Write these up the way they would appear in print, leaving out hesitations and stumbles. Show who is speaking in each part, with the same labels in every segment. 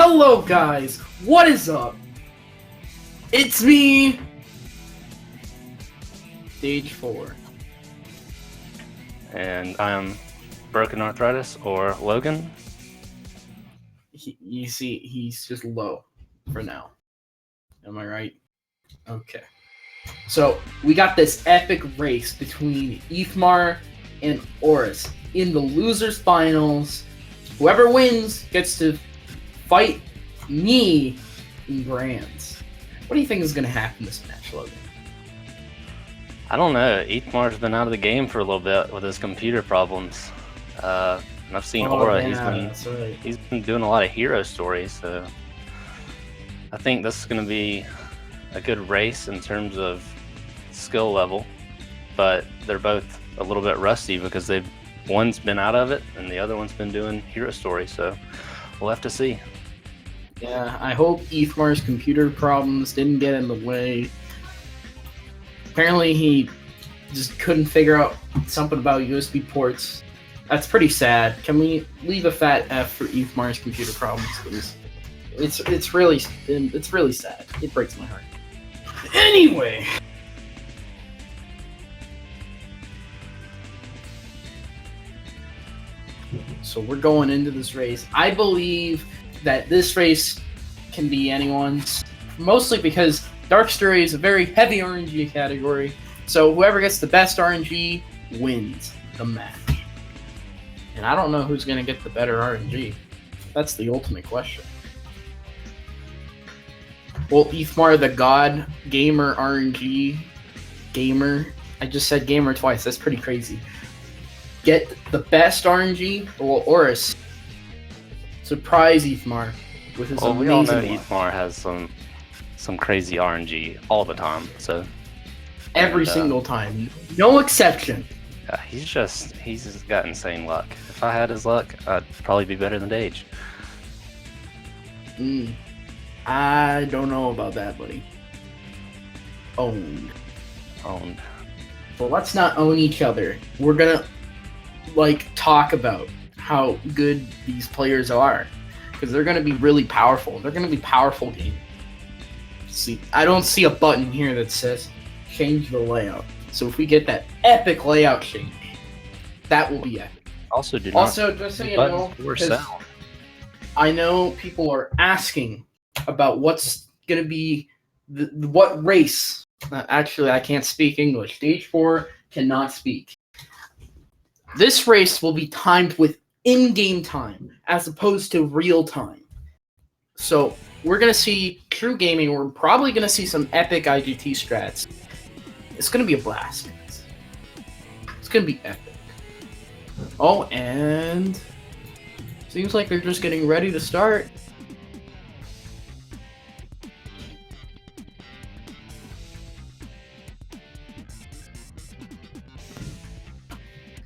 Speaker 1: Hello guys, what is up? It's me, Stage 4.
Speaker 2: And I'm Broken Arthritis, or Logan.
Speaker 1: You see, he's just low for now. Am I right? Okay. So, we got this epic race between Ethmar and auraace in the losers finals. Whoever wins gets to fight me in grands. What do you think is going to happen this match, Logan?
Speaker 2: I don't know. Ethmar's been out of the game for a little bit with his computer problems. And I've seen Aura.
Speaker 1: Yeah,
Speaker 2: he's been doing a lot of hero stories, so I think this is going to be a good race in terms of skill level. But they're both a little bit rusty because one's been out of it and the other one's been doing hero stories. So we'll have to see.
Speaker 1: Yeah, I hope Ethmar's computer problems didn't get in the way. Apparently he just couldn't figure out something about USB ports. That's pretty sad. Can we leave a fat F for Ethmar's computer problems, please? It's really sad. It breaks my heart. Anyway. So we're going into this race. I believe that this race can be anyone's, mostly because Dark Story is a very heavy RNG category, so whoever gets the best RNG wins the match. And I don't know who's going to get the better RNG. That's the ultimate question. Will Ethmar, the god gamer RNG gamer, I just said gamer twice, that's pretty crazy, get the best RNG, or will auraace surprise Ethmar with his amazing
Speaker 2: we all know
Speaker 1: one?
Speaker 2: Ethmar has some crazy RNG all the time, so
Speaker 1: every single time, no exception.
Speaker 2: Yeah, he's just got insane luck. If I had his luck, I'd probably be better than Dage.
Speaker 1: I don't know about that, buddy. Owned. Well, let's not own each other. We're gonna talk about how good these players are, because they're gonna be really powerful. They're gonna be powerful games. See, I don't see a button here that says change the layout. So if we get that epic layout change, that will be epic.
Speaker 2: Also,
Speaker 1: just so you know, I know people are asking about what's gonna be what race. Actually, I can't speak English. Stage 4 cannot speak. This race will be timed with in-game time as opposed to real time. So we're going to see true gaming. We're probably going to see some epic IGT strats. It's going to be a blast. It's going to be epic. Oh, and seems like they're just getting ready to start.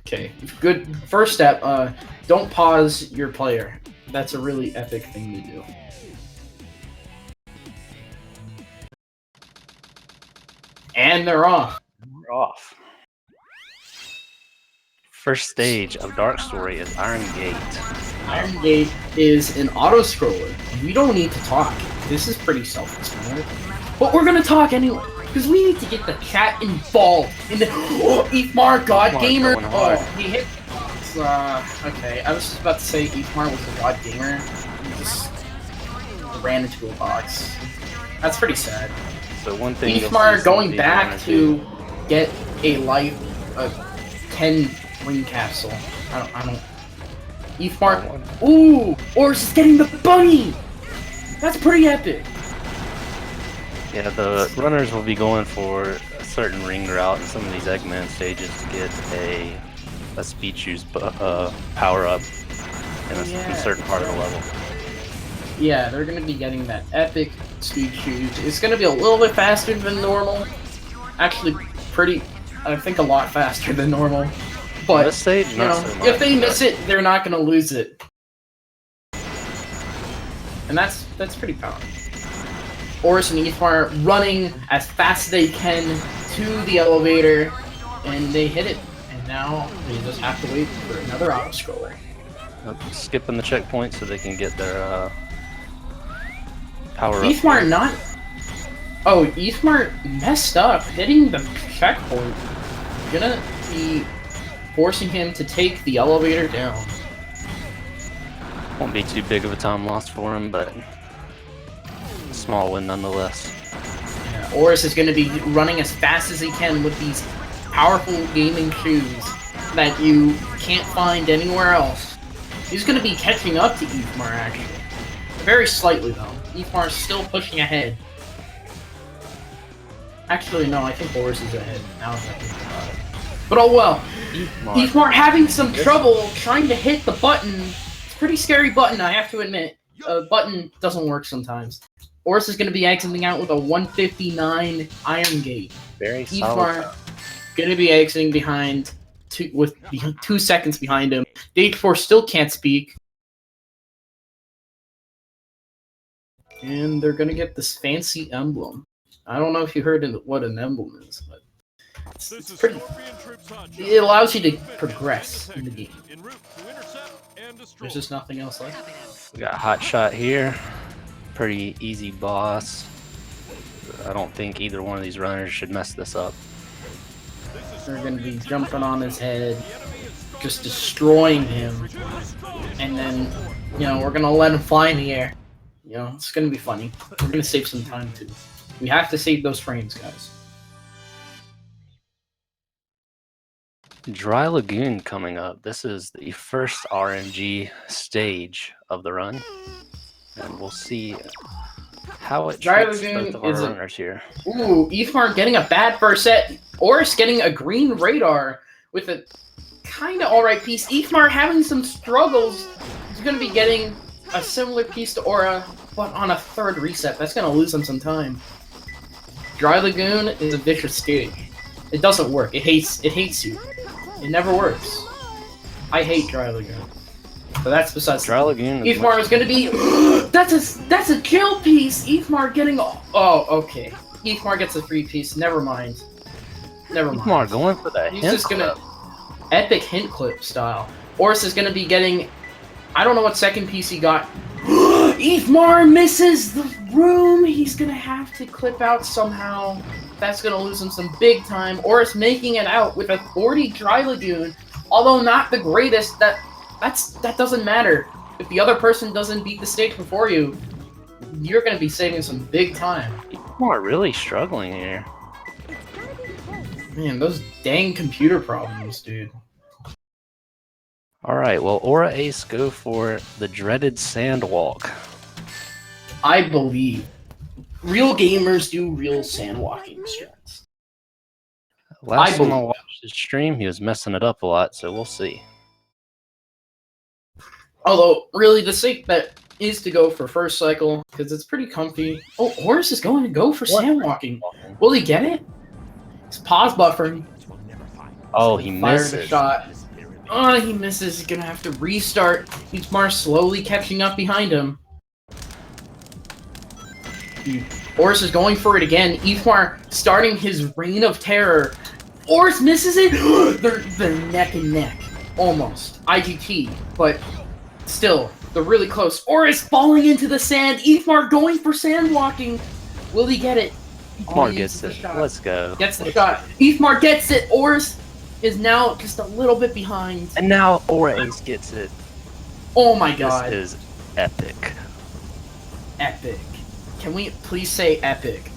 Speaker 1: Okay, good. First step, don't pause your player. That's a really epic thing to do. And they're off.
Speaker 2: We're off. First stage of Dark Story is Iron Gate.
Speaker 1: Iron Gate is an auto-scroller. We don't need to talk. This is pretty self-explanatory. But we're gonna talk anyway, because we need to get the chat involved in the Ethmar God Gamer. Oh, he hit. Okay, I was just about to say Ethmar was a God Gamer. He just ran into a box. That's pretty sad.
Speaker 2: So one thing
Speaker 1: Ethmar going back to get a 10 ring capsule. I don't. Ethmar. Ooh, auraace is getting the bunny. That's pretty epic.
Speaker 2: Yeah, the runners will be going for a certain ring route in some of these Eggman stages to get a speed shoes power up in a certain part of the level.
Speaker 1: Yeah, they're going to be getting that epic speed shoes. It's going to be a little bit faster than normal. Actually, I think a lot faster than normal. But,
Speaker 2: this stage,
Speaker 1: so much, if they miss it, they're not going to lose it. And that's pretty powerful. auraace and Ethmar running as fast as they can to the elevator, and they hit it. And now they just have to wait for another auto-scroller.
Speaker 2: Skipping the checkpoint so they can get their Power up.
Speaker 1: Ethmar not... Oh, Ethmar messed up, hitting the checkpoint. Gonna be forcing him to take the elevator down.
Speaker 2: Won't be too big of a time loss for him, but a small win nonetheless.
Speaker 1: Yeah, auraace is gonna be running as fast as he can with these powerful gaming shoes that you can't find anywhere else. He's gonna be catching up to Ethmar, actually. Very slightly, though. Ethmar is still pushing ahead. Actually, no, I think auraace is ahead. Now that I think about it. But oh well. Ethmar having some trouble trying to hit the button. It's a pretty scary button, I have to admit. Button doesn't work sometimes. auraace is going to be exiting out with a 159 iron gate.
Speaker 2: Very solid.
Speaker 1: Ethmar going to be exiting behind, 2 seconds behind him. Stage 4 still can't speak. And they're going to get this fancy emblem. I don't know if you heard what an emblem is, but it's pretty. It allows you to progress in the game. There's just nothing else like it.
Speaker 2: We got Hot Shot here. Pretty easy boss. I don't think either one of these runners should mess this up.
Speaker 1: They're going to be jumping on his head, just destroying him. And then, you know, we're going to let him fly in the air. You know, it's going to be funny. We're going to save some time, too. We have to save those frames, guys.
Speaker 2: Dry Lagoon coming up. This is the first RNG stage of the run. And we'll see how it treats both of our runners here.
Speaker 1: Ooh, Ethmar getting a bad first set. auraace getting a green radar with a kind of alright piece. Ethmar having some struggles. He's going to be getting a similar piece to Aura, but on a third reset. That's going to lose him some time. Dry Lagoon is a vicious stage. It doesn't work. It hates you. It never works. I hate Dry Lagoon. But that's besides.
Speaker 2: Dry Lagoon.
Speaker 1: Ethmar is gonna be. that's a kill piece. Ethmar getting. Oh, okay. Ethmar gets a free piece. Never mind.
Speaker 2: Ethmar going for that.
Speaker 1: He's just gonna epic hint clip style. auraace is gonna be getting. I don't know what second piece he got. Ethmar misses the room. He's gonna have to clip out somehow. That's gonna lose him some big time. auraace making it out with a 40 Dry Lagoon, although not the greatest. That doesn't matter. If the other person doesn't beat the stage before you, you're gonna be saving some big time.
Speaker 2: Ethmar really struggling here.
Speaker 1: Man, those dang computer problems, dude.
Speaker 2: Alright, well, auraace go for the dreaded sandwalk.
Speaker 1: I believe real gamers do real sandwalking strats.
Speaker 2: Last time I watched his stream, he was messing it up a lot, so we'll see.
Speaker 1: Although, really, the safe bet is to go for first cycle, because it's pretty comfy. Oh, auraace is going to go for sandwalking. Will he get it? He's pause buffering.
Speaker 2: Oh, he misses.
Speaker 1: Fired a shot. Oh, he misses. He's gonna have to restart. Ethmar slowly catching up behind him. auraace is going for it again. Ethmar starting his reign of terror. auraace misses it. They're neck and neck. Almost. IGT, but still, they're really close. auraace falling into the sand. Ethmar going for sand walking. Will he get it?
Speaker 2: Ethmar gets it. Let's go.
Speaker 1: Gets the shot. Ethmar gets it. auraace is now just a little bit behind.
Speaker 2: And now auraace gets it.
Speaker 1: Oh my god.
Speaker 2: This is epic.
Speaker 1: Epic. Can we please say epic?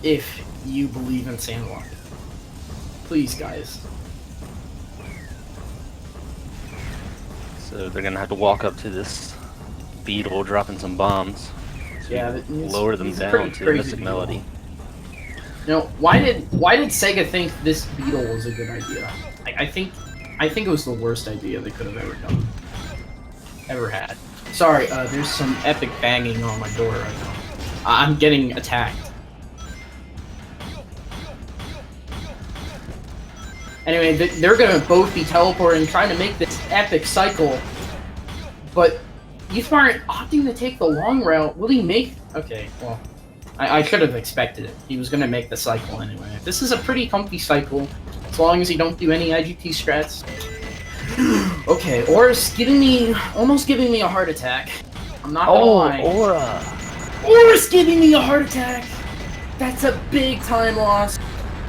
Speaker 1: If you believe in Sandwalker. Please, guys.
Speaker 2: So they're gonna have to walk up to this beetle dropping some bombs. So
Speaker 1: yeah,
Speaker 2: lower them down to Mystic Melody.
Speaker 1: You know, why did Sega think this beetle was a good idea? I think it was the worst idea they could have ever done. Ever had. Sorry, there's some epic banging on my door right now. I'm getting attacked. Anyway, they're gonna both be teleporting, trying to make this epic cycle. But Ethmar opting to take the long route. Will he make? Okay, well, I should have expected it. He was gonna make the cycle anyway. This is a pretty comfy cycle, as long as you don't do any IGT strats. Okay, auraace almost giving me a heart attack. I'm not gonna lie.
Speaker 2: Aura!
Speaker 1: Auraace giving me a heart attack! That's a big time loss.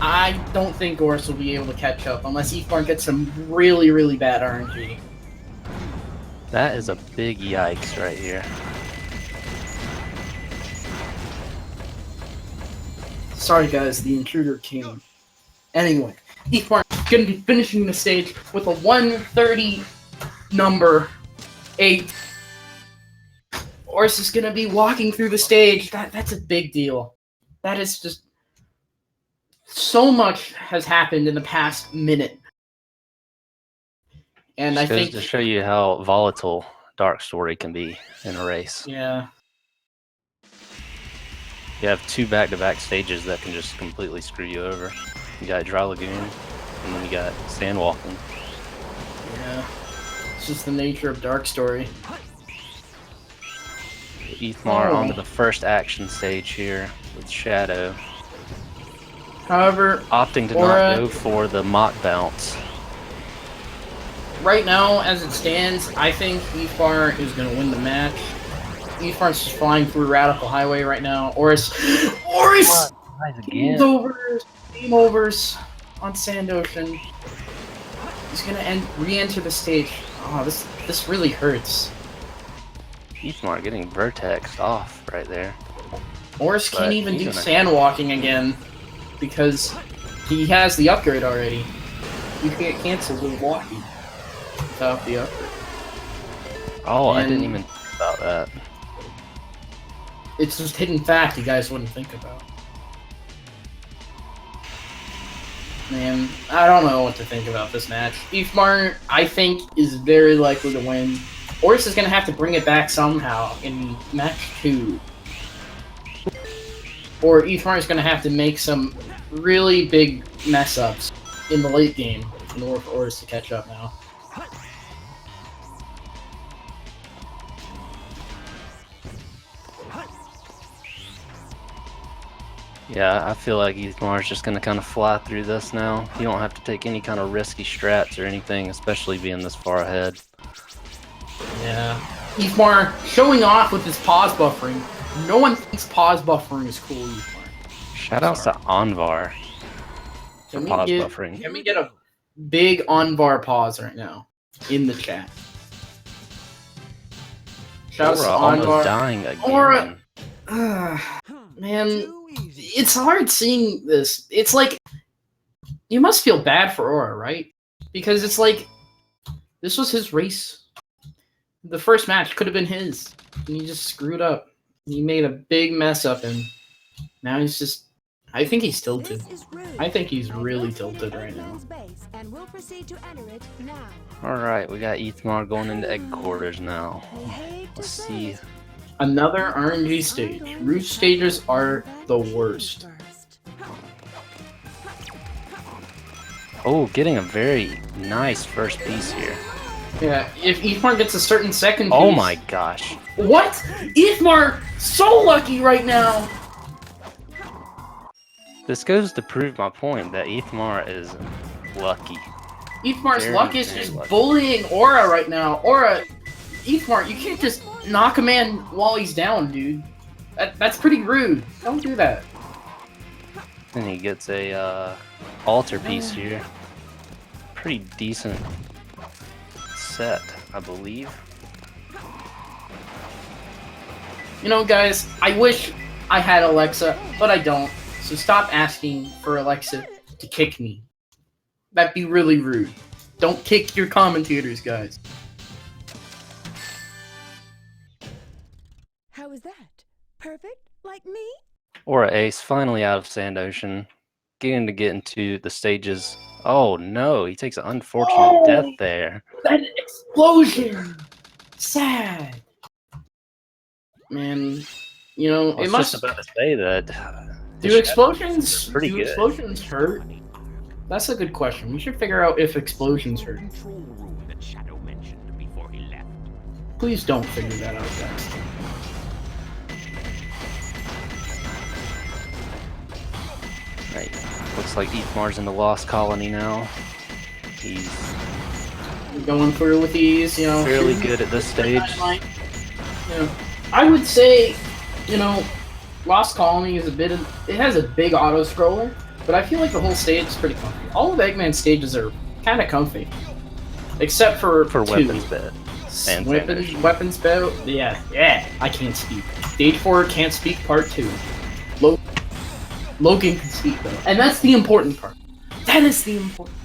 Speaker 1: I don't think Auraace will be able to catch up unless Ethmar gets some really, really bad RNG.
Speaker 2: That is a big yikes right here.
Speaker 1: Sorry guys, the intruder came. Anyway, Ethmar is going to be finishing the stage with a 130 number 8. Auraace is going to be walking through the stage. That's a big deal. That is just... So much has happened in the past minute. And I think...
Speaker 2: to show you how volatile Dark Story can be in a race.
Speaker 1: Yeah.
Speaker 2: You have 2 back-to-back stages that can just completely screw you over. You got Dry Lagoon, and then you got Sand Walking.
Speaker 1: Yeah. It's just the nature of Dark Story.
Speaker 2: Ethmar onto the first action stage here with Shadow.
Speaker 1: However,
Speaker 2: opting to not go for the mock bounce.
Speaker 1: Right now, as it stands, I think Ethmar is going to win the match. Ethmar's just flying through Radical Highway right now. Auraace! Game overs on Sand Ocean. He's going to re-enter the stage. Oh, this really hurts.
Speaker 2: Ethmar getting Vertex off right there.
Speaker 1: Auraace can't even do sand walking again because he has the upgrade already. You can't cancel the walking without the upgrade.
Speaker 2: Oh, I didn't even think about that.
Speaker 1: It's just hidden fact you guys wouldn't think about. Man, I don't know what to think about this match. Ethmar, I think, is very likely to win. Auraace is going to have to bring it back somehow in match 2. Or Ethmar is going to have to make some really big mess-ups in the late game in order for Auraace to catch up now.
Speaker 2: Yeah, I feel like Ethmar's just going to kind of fly through this now. You don't have to take any kind of risky strats or anything, especially being this far ahead.
Speaker 1: Yeah. Ethmar showing off with his pause buffering. No one thinks pause buffering is cool, Ethmar.
Speaker 2: Shoutouts to Anvar for pause buffering.
Speaker 1: Can we get a big Anvar pause right now in the chat? Shoutouts to Anvar.
Speaker 2: Almost dying again.
Speaker 1: Man, it's hard seeing this. It's like, you must feel bad for Aura, right? Because it's like, this was his race. The first match could have been his, and he just screwed up. He made a big mess up, and now he's just... I think he's tilted. I think he's really tilted right now.
Speaker 2: Alright, we got Ethmar going into egg quarters now. Let's see.
Speaker 1: Another RNG stage. Roof stages are the worst.
Speaker 2: Oh, getting a very nice first piece here.
Speaker 1: Yeah, if Ethmar gets a certain second piece...
Speaker 2: Oh my gosh.
Speaker 1: What? Ethmar, so lucky right now!
Speaker 2: This goes to prove my point that Ethmar is lucky.
Speaker 1: Ethmar's luck is just bullying Aura right now. Aura, Ethmar, you can't just knock a man while he's down, dude. That's pretty rude. Don't do that.
Speaker 2: And he gets a altar piece here. Pretty decent set, I believe.
Speaker 1: You know, guys, I wish I had Alexa, but I don't. So stop asking for Alexa to kick me. That'd be really rude. Don't kick your commentators, guys.
Speaker 3: How was that? Perfect? Like me?
Speaker 2: Auraace finally out of Sand Ocean. Getting to get into the stages. Oh no, he takes an unfortunate death there.
Speaker 1: That explosion! Sad. Man, you know,
Speaker 2: I was just about to say that.
Speaker 1: Do explosions hurt? That's a good question. We should figure out if explosions hurt. Please don't figure that out, guys.
Speaker 2: Right. Looks like Ethmar's in the Lost Colony now. He's
Speaker 1: going through with ease, you know.
Speaker 2: Fairly good at this stage.
Speaker 1: Yeah. I would say you know, Lost Colony is it has a big auto scroller, but I feel like the whole stage is pretty comfy. All of Eggman's stages are kind of comfy, except for two.
Speaker 2: weapons bed and
Speaker 1: Weapons bed. Yeah. I can't speak. Stage 4 can't speak. Part 2. Logan can speak though, and that's the important part. That is the important.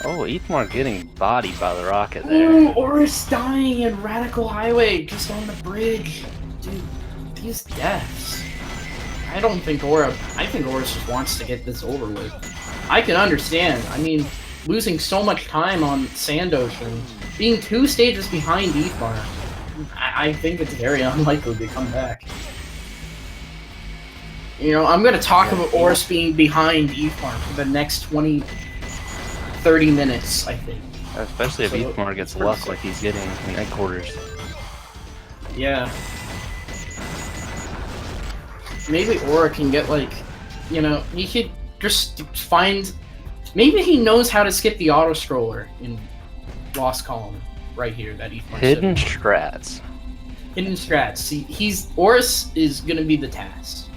Speaker 2: Oh, Ethmar getting bodied by the rocket there.
Speaker 1: Ooh, Auraace dying in Radical Highway just on the bridge. Dude, these deaths. I think Auraace just wants to get this over with. I can understand. I mean, losing so much time on Sand Ocean, being 2 stages behind Ethmar, I think it's very unlikely to come back. You know, I'm going to talk about Auraace being behind Ethmar for the next 30 minutes, I think.
Speaker 2: Especially if Ethmar gets luck like he's getting in headquarters.
Speaker 1: Yeah. Maybe Aura can get, like, you know, he could just find... Maybe he knows how to skip the auto-scroller in Lost Colony, right here, that Ethmar
Speaker 2: Hidden strats.
Speaker 1: Hidden strats. See, Auraace is going to be the task.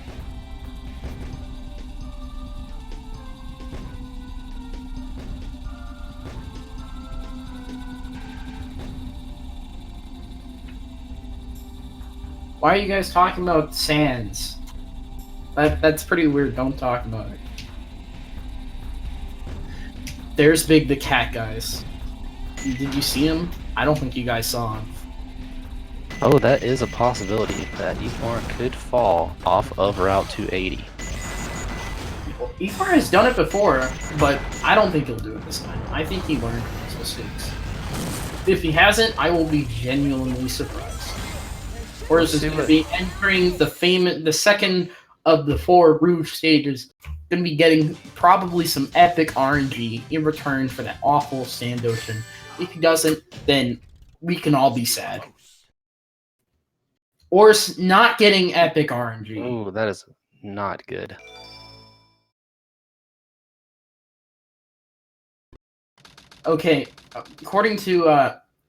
Speaker 1: Why are you guys talking about sands? That's pretty weird. Don't talk about it. There's Big the Cat, guys. Did you see him? I don't think you guys saw him.
Speaker 2: Oh, that is a possibility that Ethmar could fall off of Route 280.
Speaker 1: Ethmar has done it before, but I don't think he'll do it this time. I think he learned from his mistakes. If he hasn't, I will be genuinely surprised. Or is it going to be entering the second of the 4 Rouge stages? Going to be getting probably some epic RNG in return for that awful Sand Ocean. If he doesn't, then we can all be sad. Or not getting epic RNG.
Speaker 2: Ooh, that is not good.
Speaker 1: Okay, according to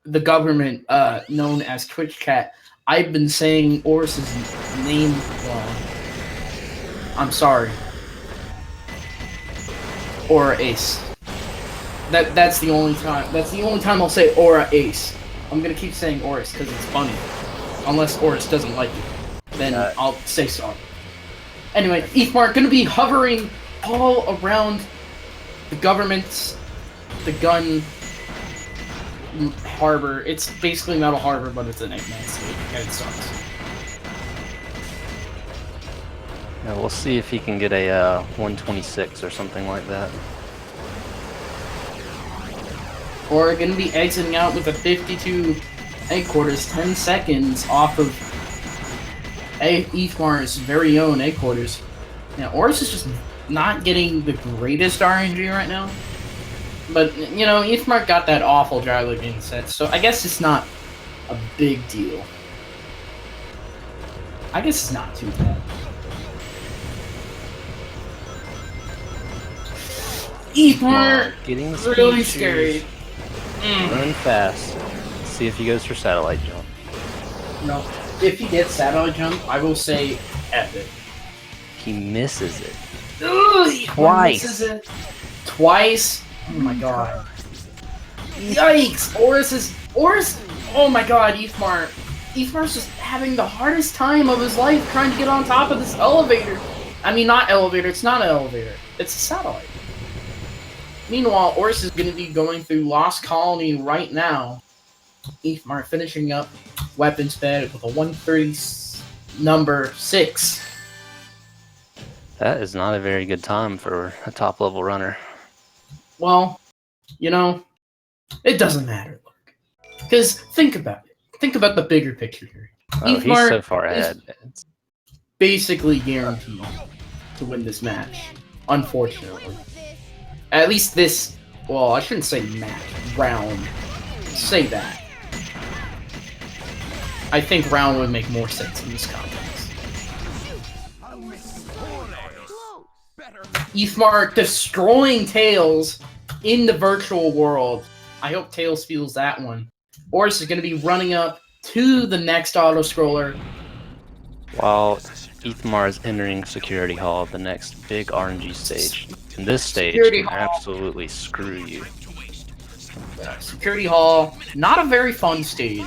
Speaker 1: the government known as Twitch Chat, I've been saying Auraace's name wrong. I'm sorry. Auraace. That's the only time. That's the only time I'll say Auraace. I'm gonna keep saying Auraace because it's funny. Unless Auraace doesn't like it, then I'll say sorry. Anyway, Ethmar gonna be hovering all around the gun harbor. It's basically Metal Harbor, but it's an Eggman stage, and it sucks.
Speaker 2: Yeah, we'll see if he can get a 126 or something like that.
Speaker 1: Or gonna be exiting out with a 52 headquarters, 10 seconds off of Ethmar's very own headquarters. Now, Auraace is just not getting the greatest RNG right now. But, you know, Ethmar got that awful dry lagoon set, so I guess it's not a big deal. I guess it's not too bad. Ethmar
Speaker 2: getting the
Speaker 1: really scary.
Speaker 2: Run fast. Let's see if he goes for satellite jump.
Speaker 1: No. If he gets satellite jump, I will say epic.
Speaker 2: He misses it.
Speaker 1: Ugh,
Speaker 2: Twice.
Speaker 1: Misses it. Twice? Oh my god. Yikes! Auraace, oh my god, Ethmar's just having the hardest time of his life trying to get on top of this elevator. I mean, not elevator, it's not an elevator. It's a satellite. Meanwhile, Auraace is going to be going through Lost Colony right now. Ethmar finishing up weapons bed with a 130 number 6.
Speaker 2: That is not a very good time for a top level runner.
Speaker 1: Well, you know, it doesn't matter, look. Because think about it. Think about the bigger picture here.
Speaker 2: Oh, he's so far ahead.
Speaker 1: It's basically guaranteed to win this match, unfortunately. At least this, well, I shouldn't say match, round. Say that. I think round would make more sense in this context. Ethmar destroying Tails in the virtual world. I hope Tails feels that one. Auraace is going to be running up to the next auto-scroller.
Speaker 2: While Ethmar is entering Security Hall, the next big RNG stage. And this stage
Speaker 1: Security
Speaker 2: can
Speaker 1: Hall.
Speaker 2: absolutely screw you.
Speaker 1: Security Hall, not a very fun stage.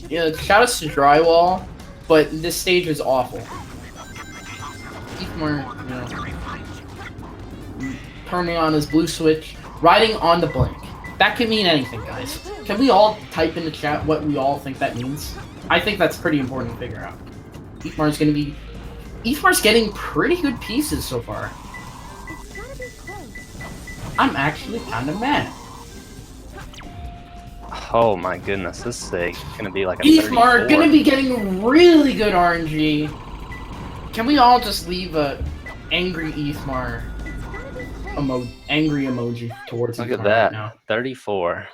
Speaker 1: Shout out to Drywall, but this stage is awful. Ethmar, turning on his blue switch, riding on the blink. That could mean anything, guys. Can we all type in the chat what we all think that means? I think that's pretty important to figure out. Ethmar's getting pretty good pieces so far. I'm actually kind of mad.
Speaker 2: Oh my goodness, this is gonna be like a
Speaker 1: Ethmar
Speaker 2: 34.
Speaker 1: gonna be getting really good RNG. Can we all just leave a angry Ethmar angry emoji towards
Speaker 2: Look
Speaker 1: Ethmar
Speaker 2: at that,
Speaker 1: right now?
Speaker 2: 34.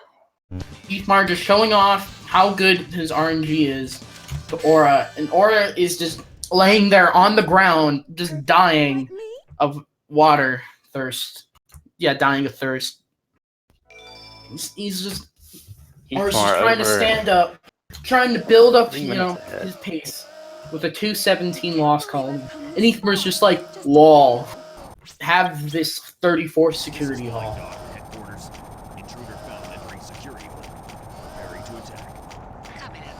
Speaker 1: Ethmar just showing off how good his RNG is to Aura, and Aura is just laying there on the ground, just dying of water thirst. Yeah, dying of thirst. He's just Aura's just trying to stand up, trying to build up, his pace with a 217 loss column. And Ethmar's just like, lol, have this 34 security hall.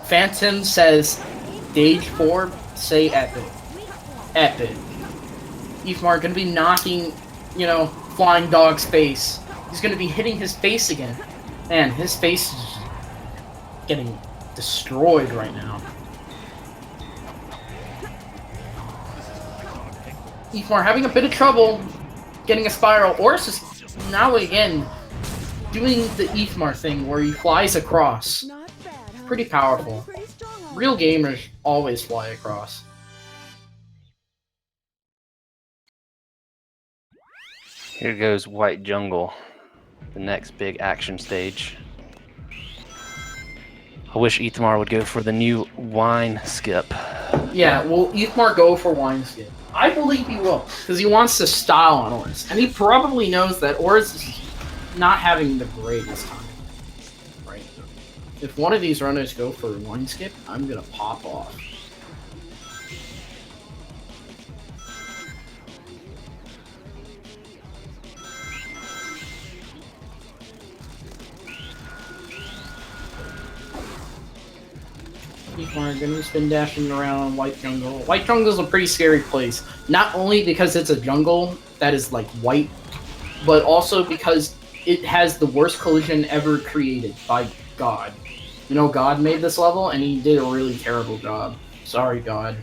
Speaker 1: Phantom says, stage 4, say epic. Epic. Ethmar gonna be knocking, Flying Dog's face. He's gonna be hitting his face again. Man, his face is getting destroyed right now. Ethmar having a bit of trouble getting a spiral. Auraace is now again doing the Ethmar thing where he flies across. Pretty powerful. Real gamers always fly across.
Speaker 2: Here goes White Jungle, the next big action stage. I wish Ethmar would go for the new wine skip.
Speaker 1: Yeah, will Ethmar go for wine skip? I believe he will, because he wants to style on Auraace. And he probably knows that Auraace is not having the greatest time. Right? If one of these runners go for a wine skip, I'm gonna pop off. Ethmar gonna spin dashing around White Jungle. White Jungle's a pretty scary place. Not only because it's a jungle that is like white, but also because it has the worst collision ever created by God. God made this level and he did a really terrible job. Sorry, God.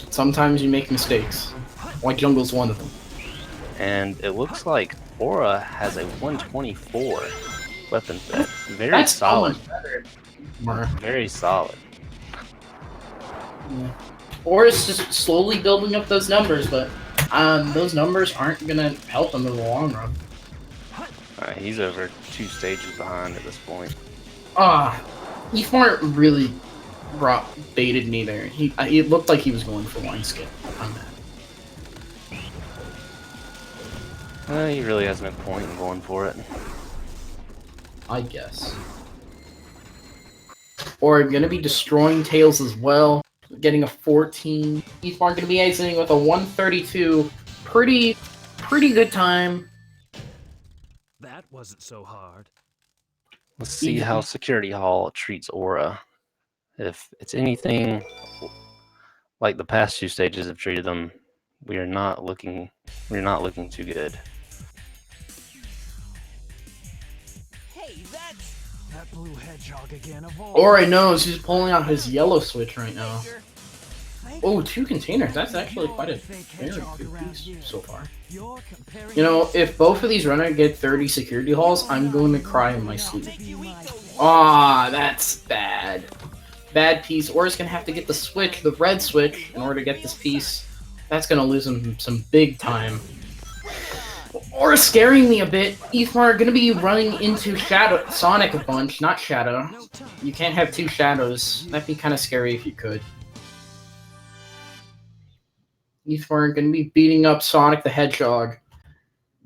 Speaker 1: Sometimes you make mistakes. White Jungle's one of them.
Speaker 2: And it looks like Aura has a 124 weapon set.
Speaker 1: That's
Speaker 2: solid.
Speaker 1: Better.
Speaker 2: Very solid.
Speaker 1: Yeah. Aura's just slowly building up those numbers, but those numbers aren't gonna help him in the long run.
Speaker 2: He's over 2 stages behind at this point.
Speaker 1: Ethmar really baited me there. It looked like he was going for wine skip on that.
Speaker 2: He really has no point in going for it.
Speaker 1: I guess. Or gonna be destroying Tails as well. Getting a 14. Ethmar gonna be exiting with a 132. Pretty good time.
Speaker 4: That wasn't so hard.
Speaker 2: Let's see how Security Hall treats Aura. If it's anything like the past 2 stages have treated them, we're not looking too good.
Speaker 4: Hey, that's that blue hedgehog again.
Speaker 1: Aura knows he's pulling out his yellow switch right now. Oh, 2 containers. That's actually quite a very good piece so far. If both of these runners get 30 security halls, I'm going to cry in my sleep. That's bad. Bad piece. Aura's going to have to get the switch, the red switch, in order to get this piece. That's going to lose him some big time. Aura's scaring me a bit. Ethmar going to be running into Sonic a bunch, not Shadow. You can't have 2 shadows. That'd be kind of scary if you could. Ethmar going to be beating up Sonic the Hedgehog.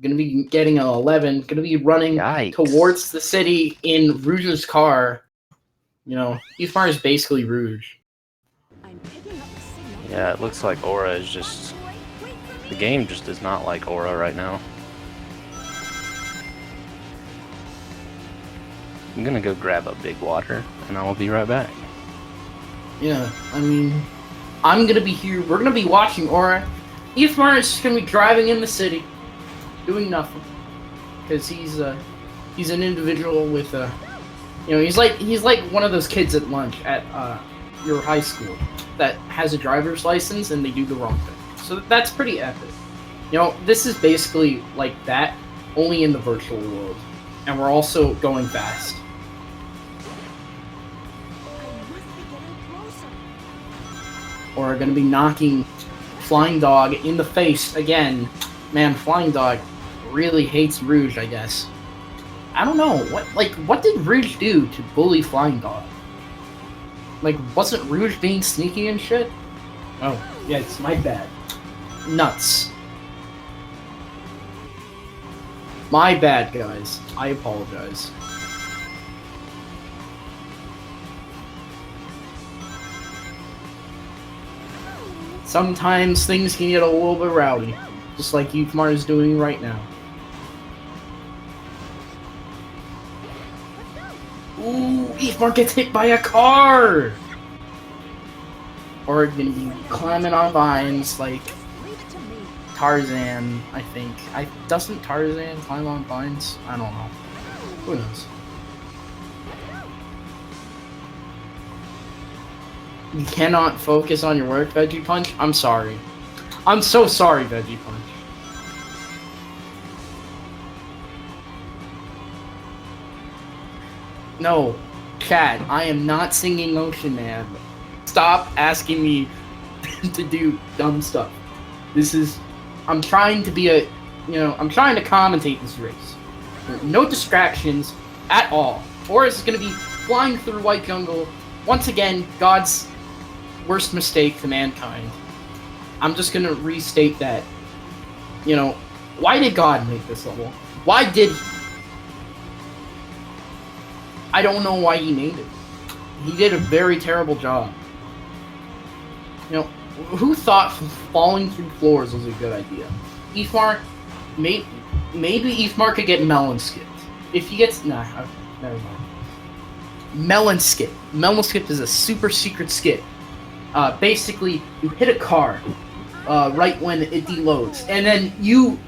Speaker 1: Going to be getting an 11. Going to be running towards the city in Rouge's car. You know, Ethmar is basically Rouge.
Speaker 3: I'm picking up the signal.
Speaker 2: Yeah, it looks like Aura is just... The game just does not like Aura right now. I'm gonna go grab a big water, and I will be right back.
Speaker 1: Yeah, I mean, I'm gonna be here. We're gonna be watching Aura. Ethmar is just gonna be driving in the city, doing nothing, because he's an individual with you know, he's like one of those kids at lunch at your high school that has a driver's license and they do the wrong thing. So that's pretty epic. You know, this is basically like that, only in the virtual world, and we're also going fast.
Speaker 3: I must be getting closer.
Speaker 1: Or gonna be knocking Flying Dog in the face again. Man, Flying Dog really hates Rouge, I guess. I don't know, what did Rouge do to bully Flying Dog? Like, wasn't Rouge being sneaky and shit? Oh, yeah, it's my bad. Nuts. My bad, guys. I apologize. Sometimes things can get a little bit rowdy, just like Ethmar is doing right now. Ooh, Ethmar gets hit by a car! Or gonna be climbing on vines like
Speaker 3: Leave it to me.
Speaker 1: Tarzan, I think. Doesn't Tarzan climb on vines? I don't know. Who knows? You cannot focus on your work, Veggie Punch? I'm sorry. I'm so sorry, Veggie Punch. No, Chad, I am not singing Ocean Man. Stop asking me to do dumb stuff. I'm trying to be I'm trying to commentate this race. No distractions at all. Forrest is going to be flying through White Jungle. Once again, God's worst mistake to mankind. I'm just going to restate that. You know, why did God make this level? Why did he? I don't know why he made it. He did a very terrible job. You know, who thought falling through floors was a good idea? Ethmar, maybe Ethmar could get melon skipped. If he gets, never mind. Melon skip. Melon skip is a super secret skip. Basically, you hit a car right when it deloads, and then you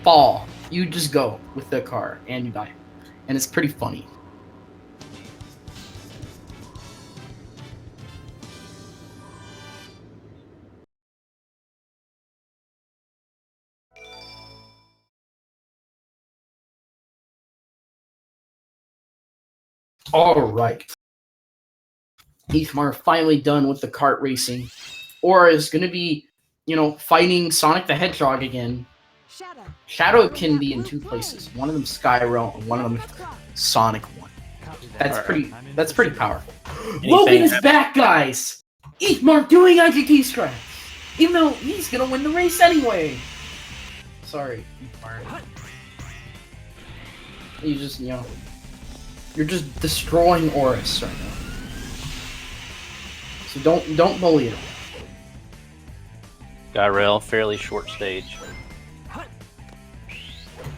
Speaker 1: fall. You just go with the car, and you die. And it's pretty funny. Alright. Ethmar finally done with the kart racing. Aura is gonna be, fighting Sonic the Hedgehog again. Shadow can be in two places. One of them Skyro and one of them Sonic 1. That's pretty powerful. Logan is back, guys! Ethmar doing IGT strats! Even though he's gonna win the race anyway! Sorry, Ethmar. You just, you're just destroying auraace right now. So don't bully him.
Speaker 2: Rail, fairly short stage.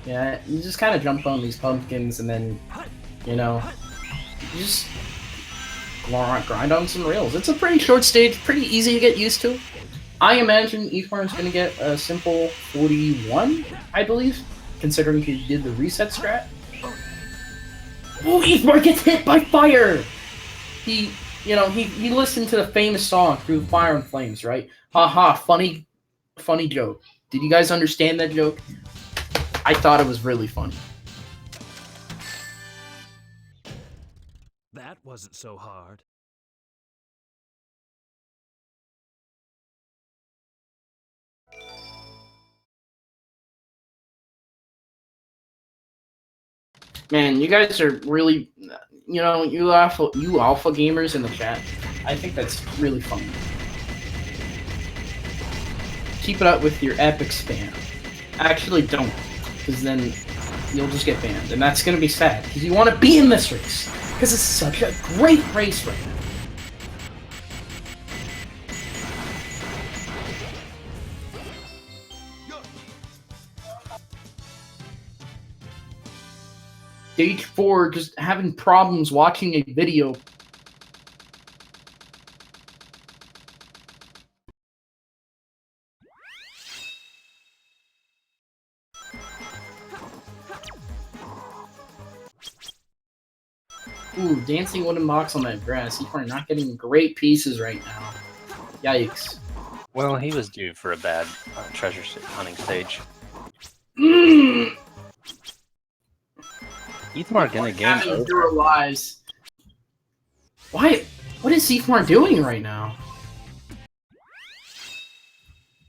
Speaker 1: Yeah, you just kind of jump on these pumpkins and then, you just grind on some rails. It's a pretty short stage, pretty easy to get used to. I imagine Ethmar is going to get a simple 41, I believe, considering he did the reset strat. Oh, Ethmar gets hit by fire! He listened to the famous song Through Fire and Flames, right? Haha, funny joke. Did you guys understand that joke? I thought it was really funny.
Speaker 4: That wasn't so hard.
Speaker 1: Man, you guys are really, you alpha gamers in the chat. I think that's really funny. Keep it up with your epic spam. Actually, don't, because then you'll just get banned, and that's gonna be sad. Because you want to be in this race. This is such a great race right now. Stage 4 just having problems watching a video. Ooh, dancing wooden box on that grass. Ethmar not getting great pieces right now. Yikes.
Speaker 2: Well, he was due for a bad treasure hunting stage. Ethmar gonna game
Speaker 1: Having 0 lives. Why? What is Ethmar doing right now?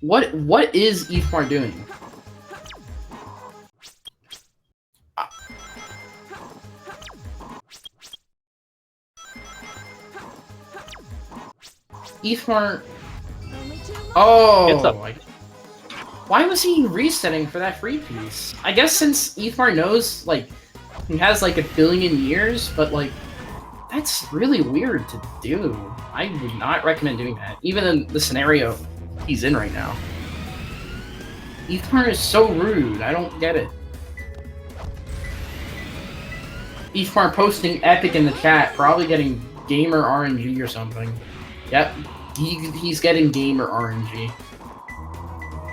Speaker 1: What is Ethmar doing? Ethmar. Oh. Why was he resetting for that free piece? I guess since Ethmar knows, like, he has like 1 billion years, but like, that's really weird to do. I would not recommend doing that, even in the scenario he's in right now. Ethmar is so rude. I don't get it. Ethmar posting epic in the chat, probably getting gamer RNG or something. Yep, he's getting gamer RNG.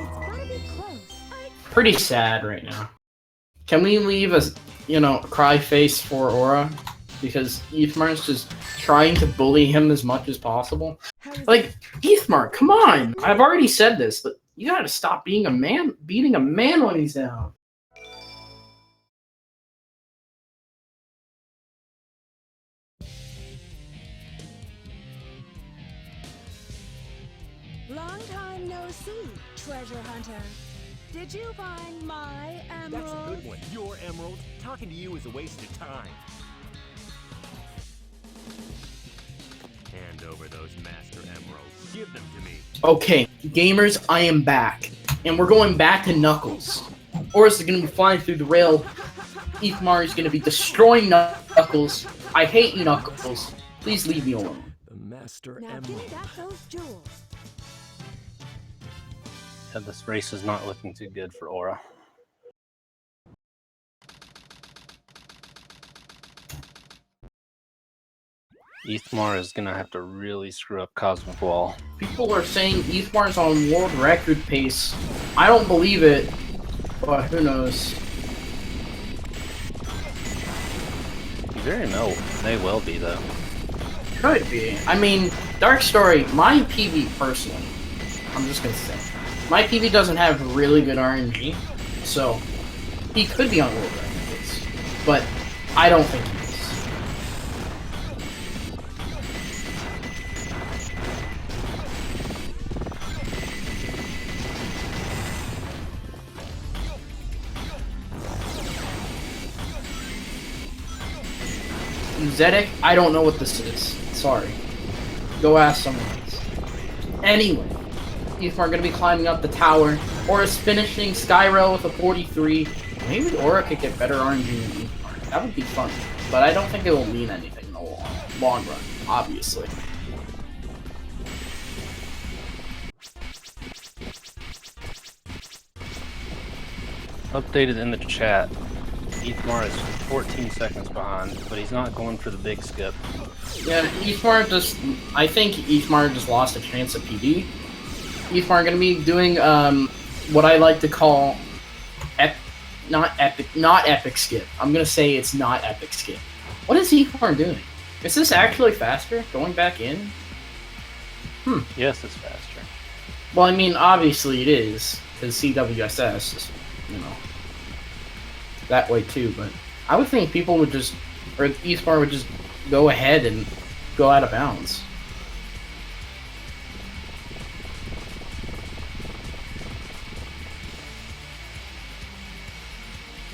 Speaker 3: It's gotta be close.
Speaker 1: Pretty sad right now. Can we leave a, cry face for Aura? Because Ethmar's just trying to bully him as much as possible. Like, Ethmar, come on! I've already said this, but you gotta stop being a man, beating a man when he's down.
Speaker 3: Long time no see, treasure hunter. Did you find my emerald?
Speaker 4: That's a good one. Your emerald. Talking to you is a waste of time. Hand over those master emeralds. Give them to me.
Speaker 1: Okay, gamers, I am back. And we're going back to Knuckles. Aura's is gonna be flying through the rail. Ethmar is gonna be destroying Knuckles. I hate you, Knuckles. Please leave me alone.
Speaker 4: The master
Speaker 3: Now
Speaker 4: emerald.
Speaker 3: give me back those jewels.
Speaker 2: Yeah, this race is not looking too good for Aura. Ethmar is gonna have to really screw up Cosmic Wall.
Speaker 1: People are saying Ethmar's on world record pace. I don't believe it, but who knows.
Speaker 2: Very no, may well be though.
Speaker 1: Could be. I mean, Dark Story, my PB personally, I'm just gonna say, my PB doesn't have really good RNG, so he could be on world record pace, but I don't think he is. Zedek, I don't know what this is. Sorry. Go ask someone else. Anyway, Ethmar gonna be climbing up the tower. Aura's finishing Skyrail with a 43. Maybe Aura could get better RNG than Ethmar. That would be fun. But I don't think it will mean anything in the long run, obviously.
Speaker 2: Updated in the chat. Ethmar is 14 seconds behind, but he's not going for the big skip.
Speaker 1: Yeah, I think Ethmar just lost a chance at PD. Ethmar gonna be doing what I like to call not epic skip. I'm gonna say it's not epic skip. What is Ethmar doing? Is this actually faster? Going back in?
Speaker 2: Yes, it's faster.
Speaker 1: Well, I mean, obviously it is, because CWSS is, that way too, but I would think people would just, or Ethmar would just go ahead and go out of bounds.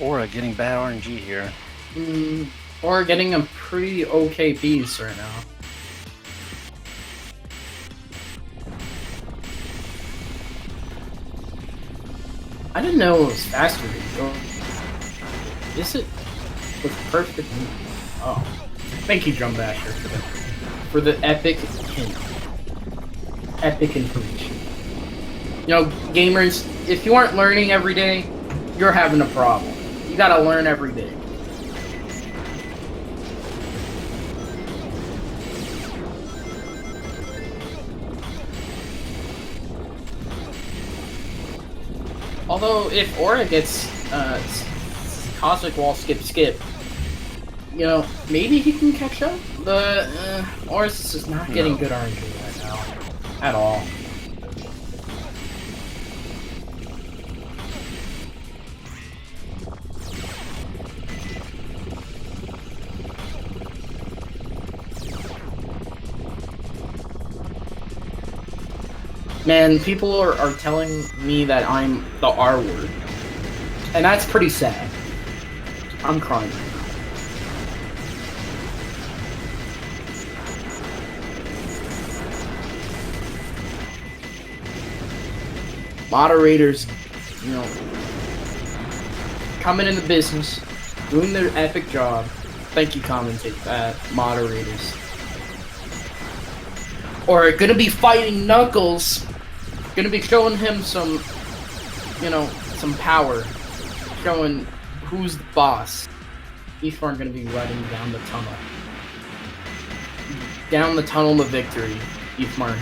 Speaker 2: Aura getting bad RNG here.
Speaker 1: Or getting a pretty okay piece right now. I didn't know it was faster to go. Is it with perfect? Oh. Thank you, Drum Basher, for the epic hint. Epic information. You know, gamers, if you aren't learning every day, you're having a problem. You gotta learn every day. Although, if Aura gets Cosmic Wall skip, you know, maybe he can catch up. The Aura's is just not getting good RNG right now. At all. Man, people are telling me that I'm the R word. And that's pretty sad. I'm crying. Moderators, you know, coming into business, doing their epic job. Thank you, moderators. Or gonna be fighting Knuckles. Gonna be showing him some, you know, some power. Showing who's the boss. Ethmar gonna be riding down the tunnel. Down the tunnel of victory. Ethmar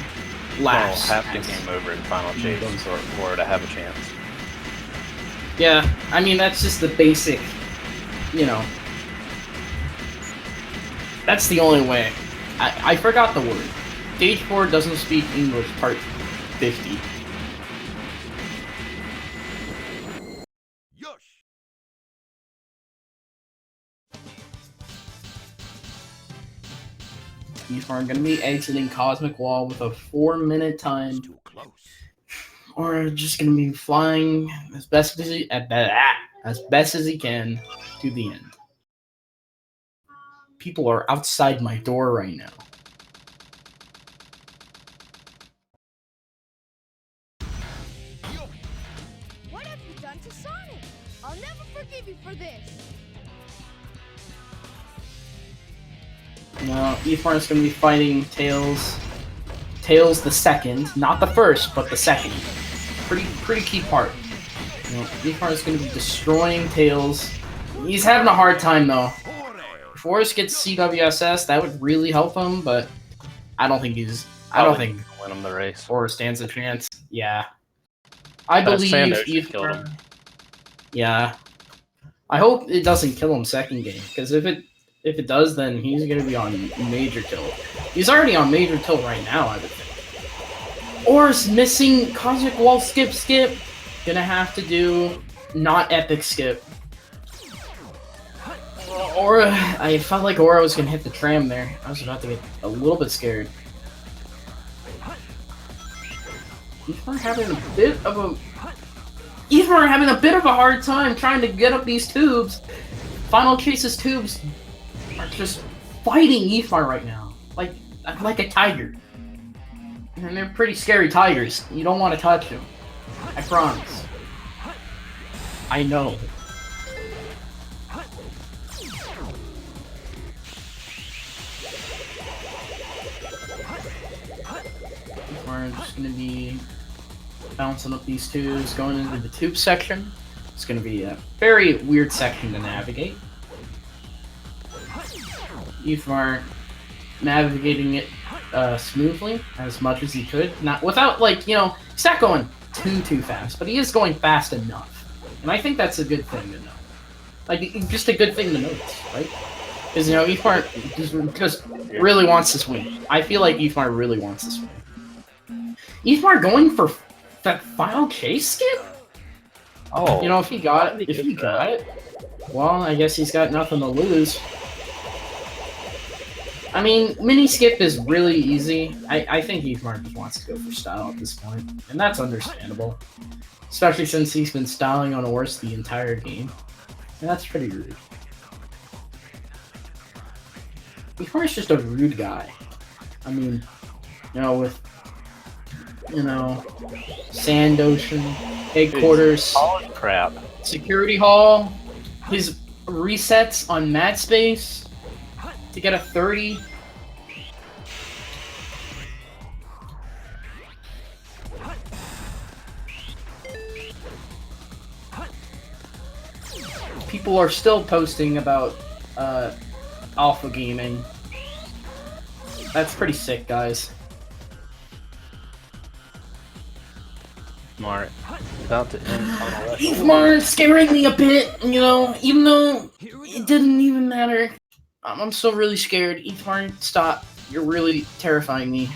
Speaker 1: laughs.
Speaker 2: Well, have to game over in Final Chase for to have a chance.
Speaker 1: Yeah, I mean, that's just the basic, you know. That's the only way. I forgot the word. Stage 4 doesn't speak English, part 50. Ethmar gonna be exiting Cosmic Wall with a 4-minute time.
Speaker 4: Too close.
Speaker 1: Or just gonna be flying as best as he can to the end. People are outside my door right now.
Speaker 3: What have you done to Sonic? I'll never forgive you for this.
Speaker 1: Now, Ethmar is going to be fighting Tails. Tails the second, not the first, but the second. Pretty key part. You know, Ethmar is going to be destroying Tails. He's having a hard time though. If Forrest gets CWSS, that would really help him, but I don't think he's. I don't think
Speaker 2: win him the race.
Speaker 1: Forrest stands a chance. Yeah, I believe Ethmar. Yeah, I hope it doesn't kill him second game, because if it does, then he's going to be on major tilt. He's already on major tilt right now, I would think. Or's missing Cosmic Wall skip. Gonna have to do not epic skip. Aura, I felt like Aura was gonna hit the tram there. I was about to get a little bit scared. Ethmar having a bit of a hard time trying to get up these tubes. Final Chase's tubes are just fighting Ethmar right now, like a tiger. And they're pretty scary tigers. You don't want to touch them. I promise. I know. We're just gonna be bouncing up these tubes, going into the tube section. It's gonna be a very weird section to navigate. Ethmar navigating it smoothly as much as he could, not without he's not going too fast, but he is going fast enough, and I think that's a good thing to know. Just a good thing to notice, right? Because Ethmar just really wants this win. I feel like Ethmar really wants this win. Ethmar going for that final chase skip.
Speaker 2: Oh,
Speaker 1: if he got it, well, I guess he's got nothing to lose. I mean, mini skip is really easy. I think Ethmar just wants to go for style at this point, and that's understandable. Especially since he's been styling on Orse the entire game. And that's pretty rude. Ethmar's just a rude guy. I mean, with Sand Ocean, Headquarters,
Speaker 2: holy crap,
Speaker 1: Security Hall, his resets on Mat Space. to get a 30. People are still posting about alpha gaming. That's pretty sick, guys.
Speaker 2: Smart. About to end on
Speaker 1: Ethmar scaring me a bit, you know, even though it didn't even matter. I'm still really scared. Ethmar, stop. You're really terrifying me.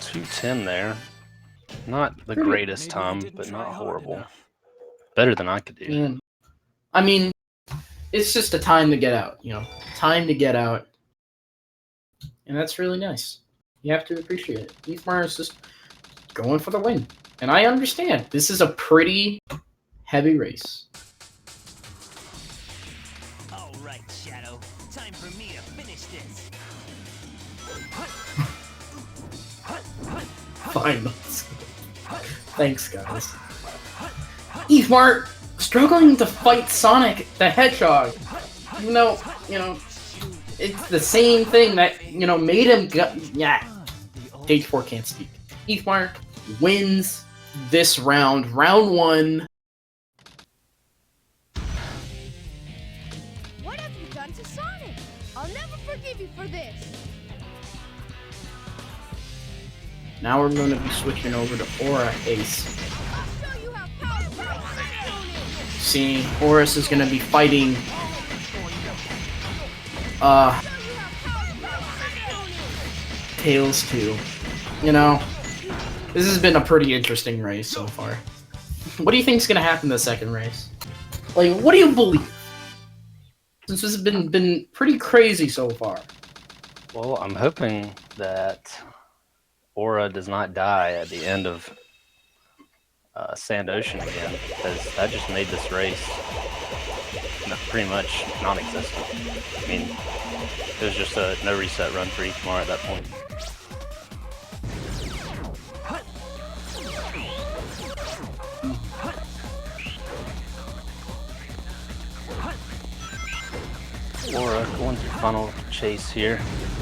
Speaker 2: 210 there. Not the greatest time, but not horrible. Better than I could do.
Speaker 1: Yeah. I mean, it's just a time to get out, you know. Time to get out. And that's really nice. You have to appreciate it. Ethmar is just going for the win. And I understand. This is a pretty heavy race.
Speaker 4: All right, Shadow. Time for me to finish this.
Speaker 1: Fine. Thanks, guys. Ethmar struggling to fight Sonic the Hedgehog. Even though, you know, it's the same thing that, you know, made him yeah. Stage 4 can't speak. Ethmar wins this round. Round 1.
Speaker 3: What have you done to Sonic? I'll never forgive you for this.
Speaker 1: Now we're going to be switching over to auraace.
Speaker 3: I'll show you how powerful Sonic is.
Speaker 1: See, auraace is going to be fighting
Speaker 3: I'll show you how powerful Sonic is.
Speaker 1: Tails 2. You know, this has been a pretty interesting race so far. What do you think's gonna happen in the second race? Like, what do you believe? This has been pretty crazy so far.
Speaker 2: Well, I'm hoping that Aura does not die at the end of Sand Ocean again, because that just made this race pretty much non-existent. I mean, it was just a no reset run for Ethmar at that point. Aura going through final chase here.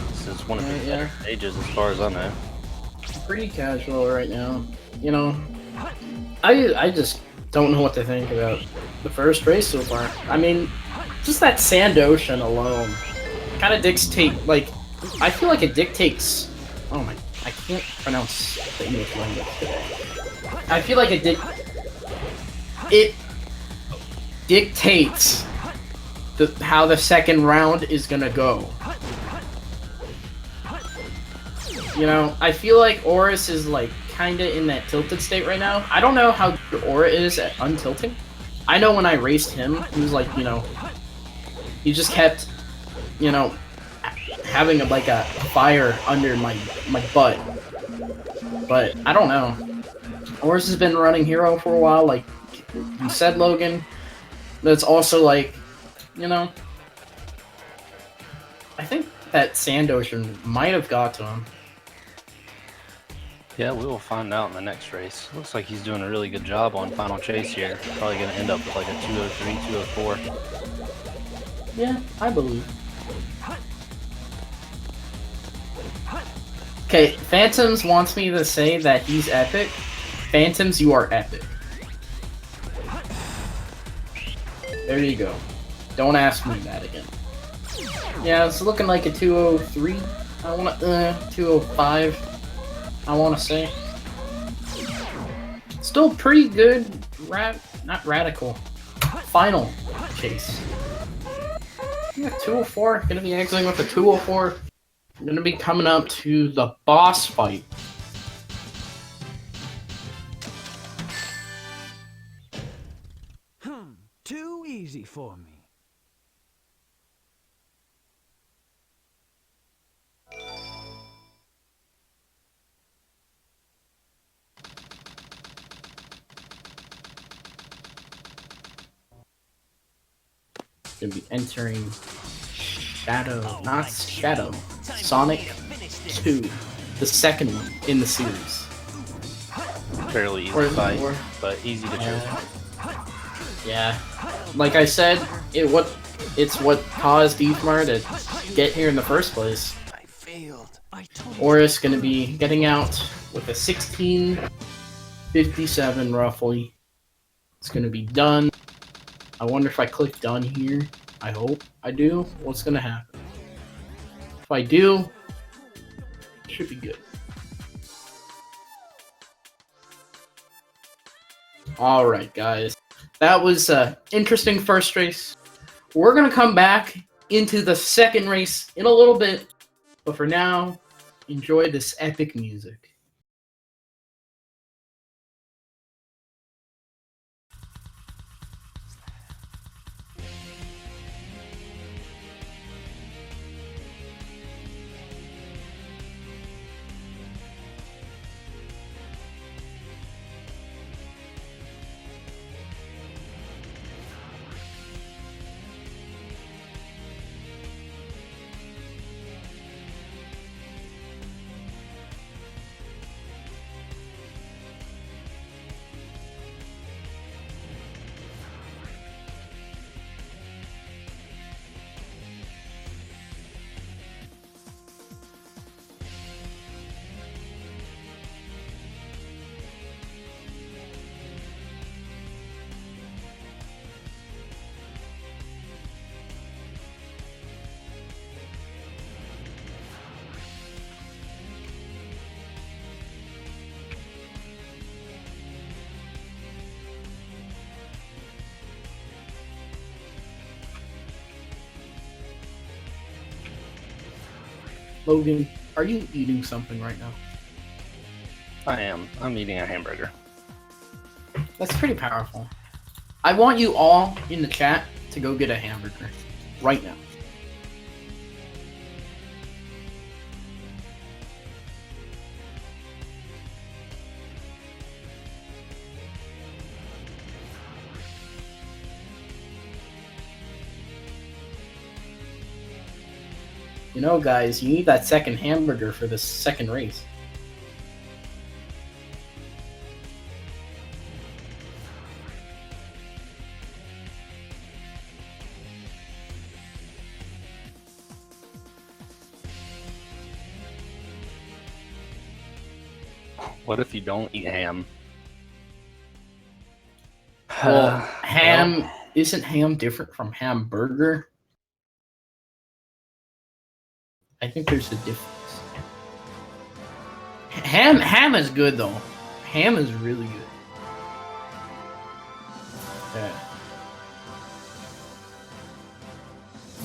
Speaker 2: This is one of the better stages as far as I know.
Speaker 1: Pretty casual right now. You know, I just don't know what to think about the first race so far. I mean, just that Sand Ocean alone kind of dictate, like, I feel like it dictates, oh my, I can't pronounce the English language today. I feel like it dictates how the second round is gonna go. You know, I feel like auraace is like kinda in that tilted state right now. I don't know how good Aura is at untilting. I know when I raced him, he was like, you know, he just kept, you know, having like a fire under my butt. But I don't know. Auraace has been running hero for a while, like you said, Logan. But it's also like, you know, I think that Sand Ocean might have got to him.
Speaker 2: Yeah, we will find out in the next race. Looks like he's doing a really good job on final chase here. Probably going to end up with like a 203, 204.
Speaker 1: Yeah, I believe. Okay, Phantoms wants me to say that he's epic. Phantoms, you are epic. There you go. Don't ask me that again. Yeah, it's looking like a 203. I want 205. I want to say. Still pretty good. Not radical. Final chase. Yeah, 204. Gonna be exiting with a 204. I'm gonna be coming up to the boss fight.
Speaker 4: Too easy for me.
Speaker 1: Gonna be entering Sonic 2, the second one in the series.
Speaker 2: Fairly easy fight, but easy to choose.
Speaker 1: Yeah, like I said, it's what caused Ethmar to get here in the first place.
Speaker 4: I failed. I told
Speaker 1: Auraace going to be getting out with a 16:57 roughly. It's going to be done. I wonder if I click done here. I hope I do. What's going to happen? If I do, it should be good. Alright, guys. That was an interesting first race. We're going to come back into the second race in a little bit. But for now, enjoy this epic music. Logan, are you eating something right now?
Speaker 2: I am. I'm eating a hamburger.
Speaker 1: That's pretty powerful. I want you all in the chat to go get a hamburger right now. You know, guys, you need that second hamburger for this second race.
Speaker 2: What if you don't eat ham?
Speaker 1: Well, ham, isn't ham different from hamburger? I think there's a difference. Ham is good though. Ham is really good. Okay.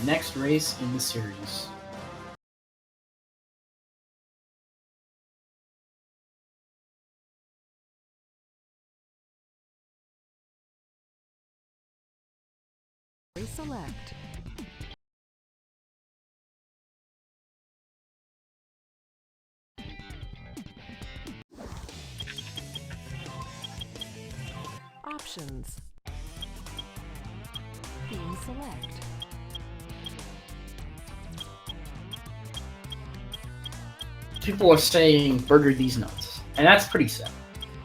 Speaker 1: Next race in the series.
Speaker 3: Select. Options. Theme select.
Speaker 1: People are saying burger these nuts, and that's pretty sad.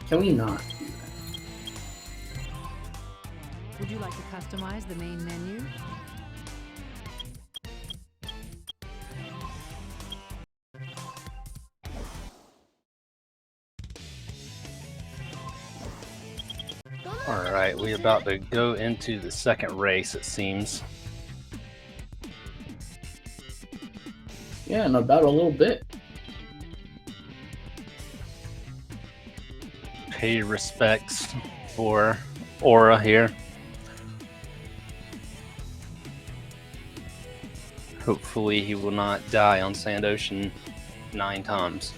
Speaker 1: Can we not do that?
Speaker 3: Would you like to customize the main menu?
Speaker 2: Alright, we're about to go into the second race, it seems.
Speaker 1: Yeah, in about a little bit.
Speaker 2: Pay respects for Aura here. Hopefully he will not die on Sand Ocean 9 times.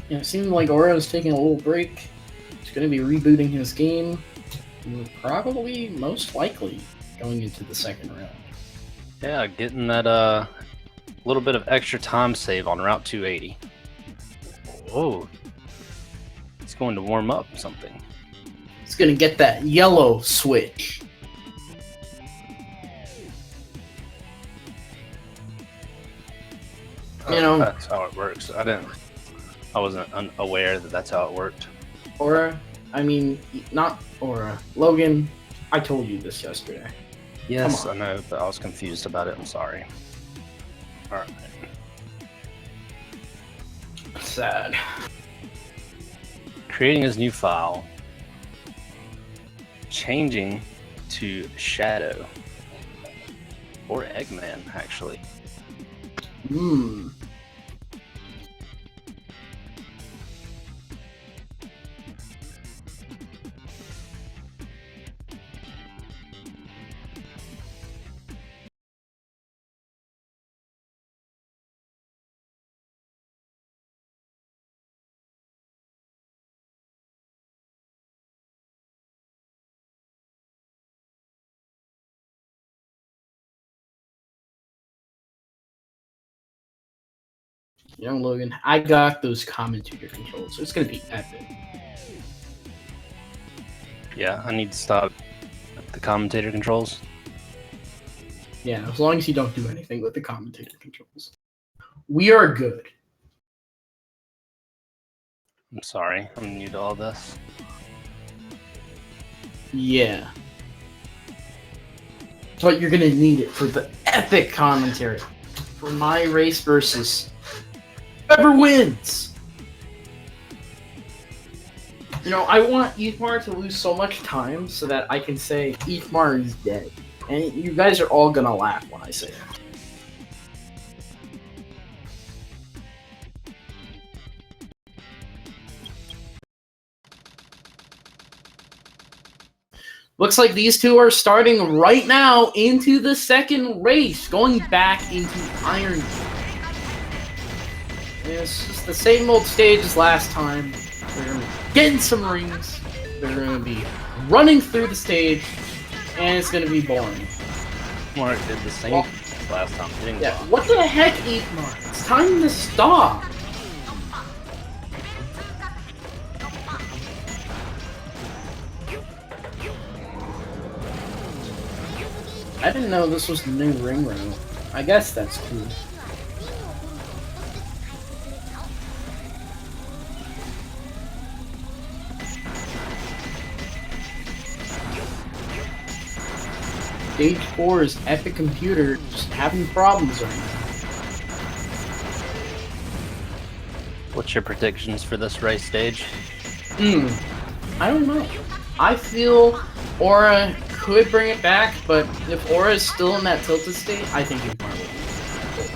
Speaker 1: Yeah, it seemed like Aura's taking a little break. He's going to be rebooting his game. Probably, most likely, going into the second round.
Speaker 2: Yeah, getting that little bit of extra time save on Route 280. Oh, he's going to warm up something.
Speaker 1: He's going to get that yellow switch. You know,
Speaker 2: That's how it works. I wasn't unaware that that's how it worked.
Speaker 1: Aura, I mean, not Aura. Logan, I told you this yesterday.
Speaker 2: Yes,
Speaker 1: Come
Speaker 2: I know, but I was confused about it. I'm sorry. All right.
Speaker 1: Sad.
Speaker 2: Creating his new file. Changing to Shadow. Or Eggman, actually.
Speaker 1: Hmm. You know, Logan, I got those commentator controls, so it's gonna be epic.
Speaker 2: Yeah, I need to stop the commentator controls.
Speaker 1: Yeah, as long as you don't do anything with the commentator controls. We are good.
Speaker 2: I'm sorry, I'm new to all this.
Speaker 1: Yeah. But you're gonna need it for the epic commentary. For my race versus whoever wins. You know, I want Ethmar to lose so much time so that I can say Ethmar is dead. And you guys are all gonna laugh when I say it. Looks like these two are starting right now into the second race, going back into Iron. It's just the same old stage as last time. They're gonna be getting some rings. They're gonna be running through the stage, and it's gonna be boring.
Speaker 2: Mark did the same last time. Hitting
Speaker 1: Yeah,
Speaker 2: block.
Speaker 1: what the heck, Ethmar? It's time to stop. I didn't know this was the new ring room. I guess that's cool. Stage 4 is Epic Computer just having problems right now.
Speaker 2: What's your predictions for this race stage?
Speaker 1: I don't know. I feel Aura could bring it back, but if Aura is still in that tilted state, I think he probably will.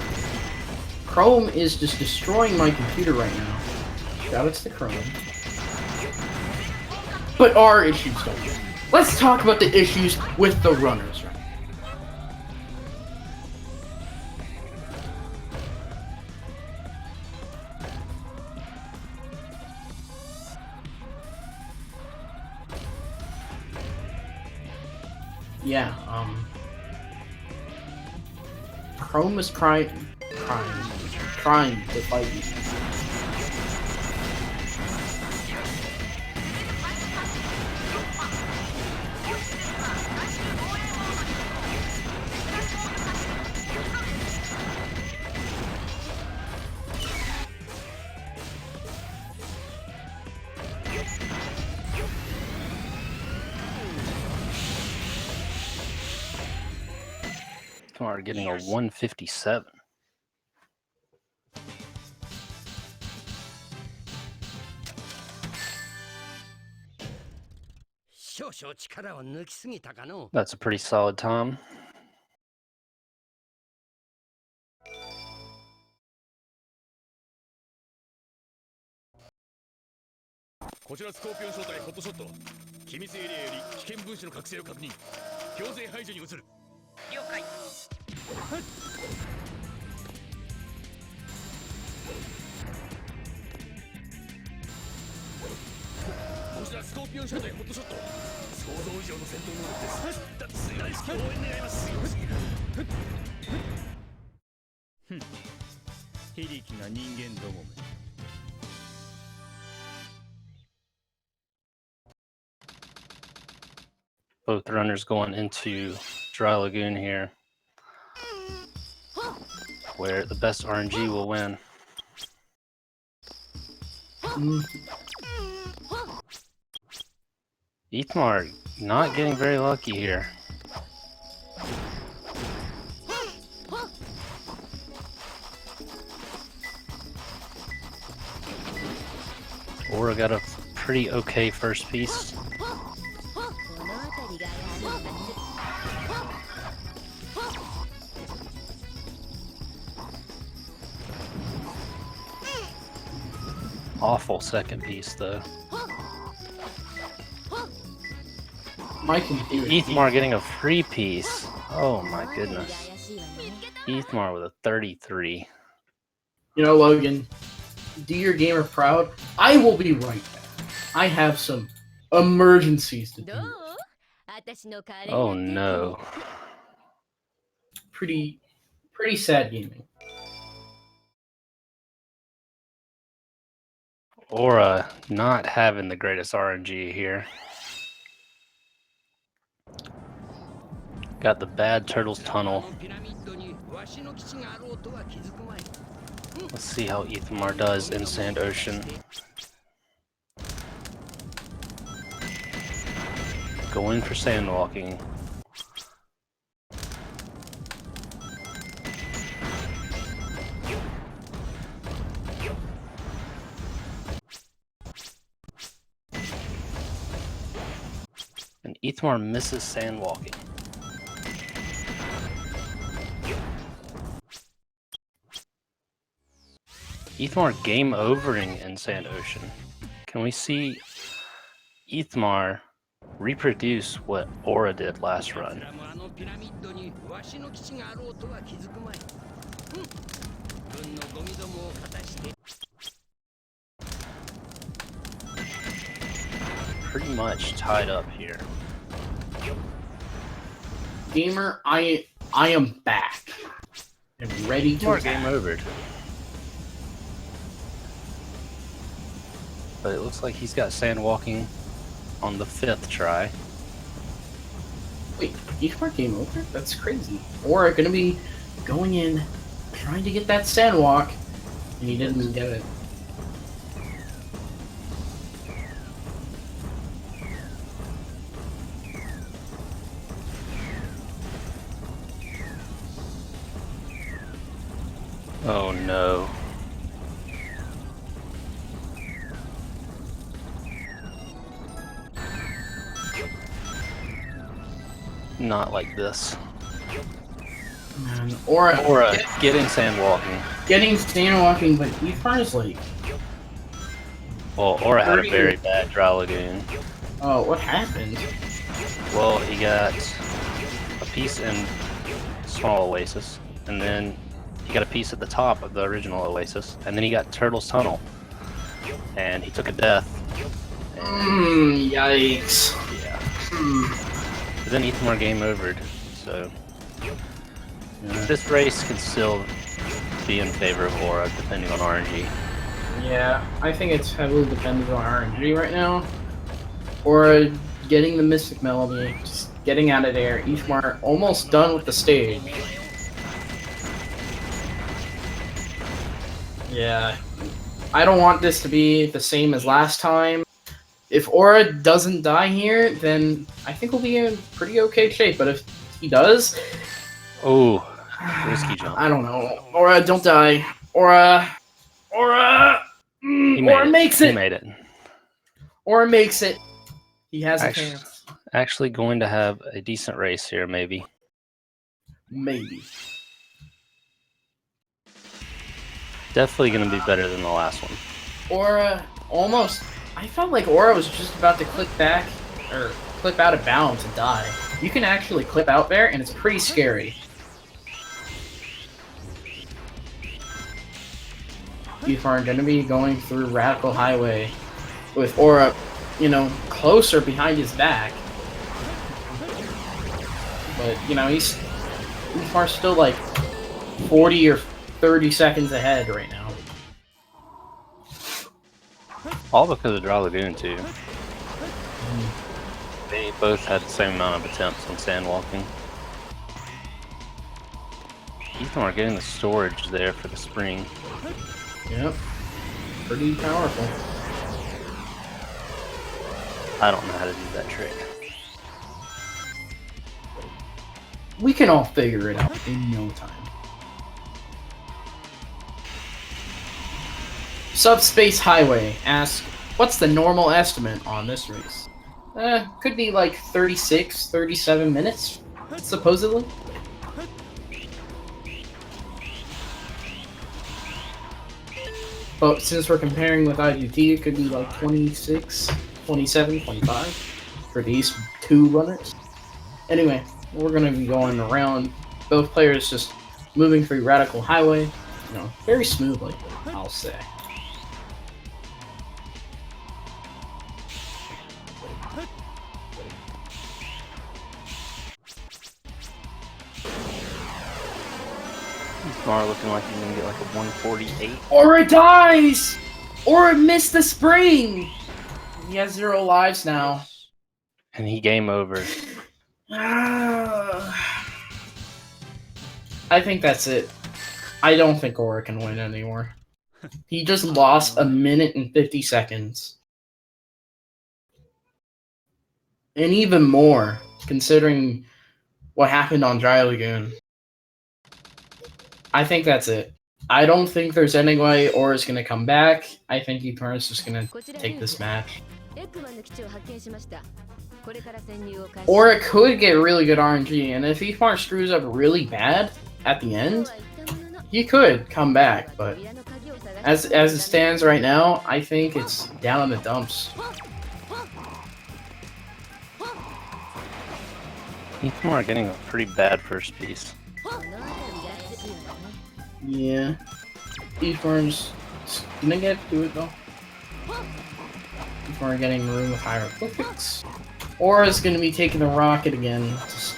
Speaker 1: Chrome is just destroying my computer right now. Shoutouts to Chrome. But our issues don't. Let's talk about the issues with the runners right now. Yeah, Chrome is trying to fight me.
Speaker 2: Mark getting a 157. That's a pretty solid time. Both runners going into Dry Lagoon here. where the best RNG will win. Ethmar not getting very lucky here. Aura got a pretty okay first piece. Awful second piece though.
Speaker 1: My computer.
Speaker 2: Ethmar getting a free piece. Oh my goodness. Ethmar with a 33.
Speaker 1: You know, Logan, do your gamer proud. I will be right back. I have some emergencies to do.
Speaker 2: Oh no.
Speaker 1: Pretty sad gaming.
Speaker 2: Aura not having the greatest RNG here. Got the bad Turtles Tunnel. Let's see how Ethmar does in Sand Ocean. Going for sandwalking. And Ethmar misses sandwalking. Ethmar game overing in Sand Ocean. Can we see Ethmar reproduce what Aura did last run? Pretty much tied up here.
Speaker 1: Gamer, I am back and ready to
Speaker 2: Ethmar game overed. But it looks like he's got sand walking on the 5th try.
Speaker 1: Wait, Ethmar game over? That's crazy. Or gonna be going in, trying to get that sand walk, and he didn't get it.
Speaker 2: Oh no. Not like this.
Speaker 1: Man, Aura
Speaker 2: getting sand walking.
Speaker 1: getting sand walking, but Ethmar is like,
Speaker 2: Well, Aura had a very bad Dry Lagoon.
Speaker 1: oh, what happened?
Speaker 2: Well, he got a piece in Small Oasis, and then he got a piece at the top of the original Oasis, and then he got Turtle's Tunnel, and he took a death. And,
Speaker 1: Yikes.
Speaker 2: yeah. But then Ethmar game overed, so this race can still be in favor of Aura, depending on RNG.
Speaker 1: Yeah, I think it's heavily dependent on RNG right now. Or getting the Mystic Melody, just getting out of there. Ethmar almost done with the stage. Yeah, I don't want this to be the same as last time. If Aura doesn't die here, then I think we'll be in pretty okay shape. But if he does...
Speaker 2: Oh, risky jump.
Speaker 1: I don't know. Aura, don't die. Aura! Aura makes it!
Speaker 2: He made it.
Speaker 1: Aura makes it. He has a chance.
Speaker 2: Actually going to have a decent race here, maybe.
Speaker 1: Maybe.
Speaker 2: Definitely going to be better than the last one.
Speaker 1: Aura almost... I felt like Aura was just about to clip back, or clip out of bounds and die. You can actually clip out there, and it's pretty scary. Ethmar going to be going through Radical Highway with Aura, you know, closer behind his back. But, you know, Ethmar's still like 40 or 30 seconds ahead right now.
Speaker 2: All because of Dry Lagoon, too. They both had the same amount of attempts on sand walking. Ethmar getting the storage there for the spring.
Speaker 1: Yep. Pretty powerful.
Speaker 2: I don't know how to do that trick.
Speaker 1: We can all figure it out in no time. Subspace Highway asks, what's the normal estimate on this race? Could be like 36, 37 minutes, supposedly. But since we're comparing with IGT, it could be like 26, 27, 25 for these two runners. Anyway, we're going to be going around, both players just moving through Radical Highway, you know, very smoothly, I'll say.
Speaker 2: Ethmar looking like he's gonna get like a 148.
Speaker 1: Aura dies! Aura missed the spring! He has 0 lives now.
Speaker 2: And he game over.
Speaker 1: I think that's it. I don't think Aura can win anymore. He just lost 1 minute and 50 seconds. And even more, considering what happened on Dry Lagoon. I think that's it. I don't think there's any way Aura's going to come back. I think Ethmar is just going to take this match. Aura could get really good RNG, and if Ethmar screws up really bad at the end, he could come back, but as it stands right now, I think it's down in the dumps.
Speaker 2: Ethmar getting a pretty bad first piece.
Speaker 1: Yeah. Ethmar's gonna get to it though. Ethmar getting room with hieroglyphics. Aura's gonna be taking the rocket again. Just,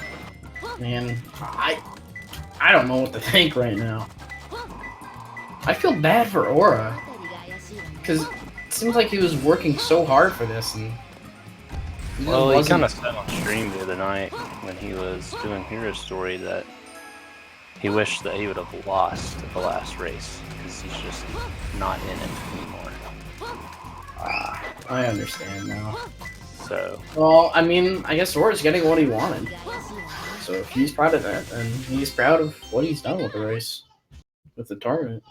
Speaker 1: man, I don't know what to think right now. I feel bad for Aura. Because it seems like he was working so hard for this and
Speaker 2: well, he kind of said on stream the other night when he was doing Hero Story that he wished that he would have lost the last race because he's just not in it anymore.
Speaker 1: I understand now.
Speaker 2: So,
Speaker 1: well, I mean, I guess Aura's getting what he wanted. So if he's proud of that, then he's proud of what he's done with the race, with the tournament.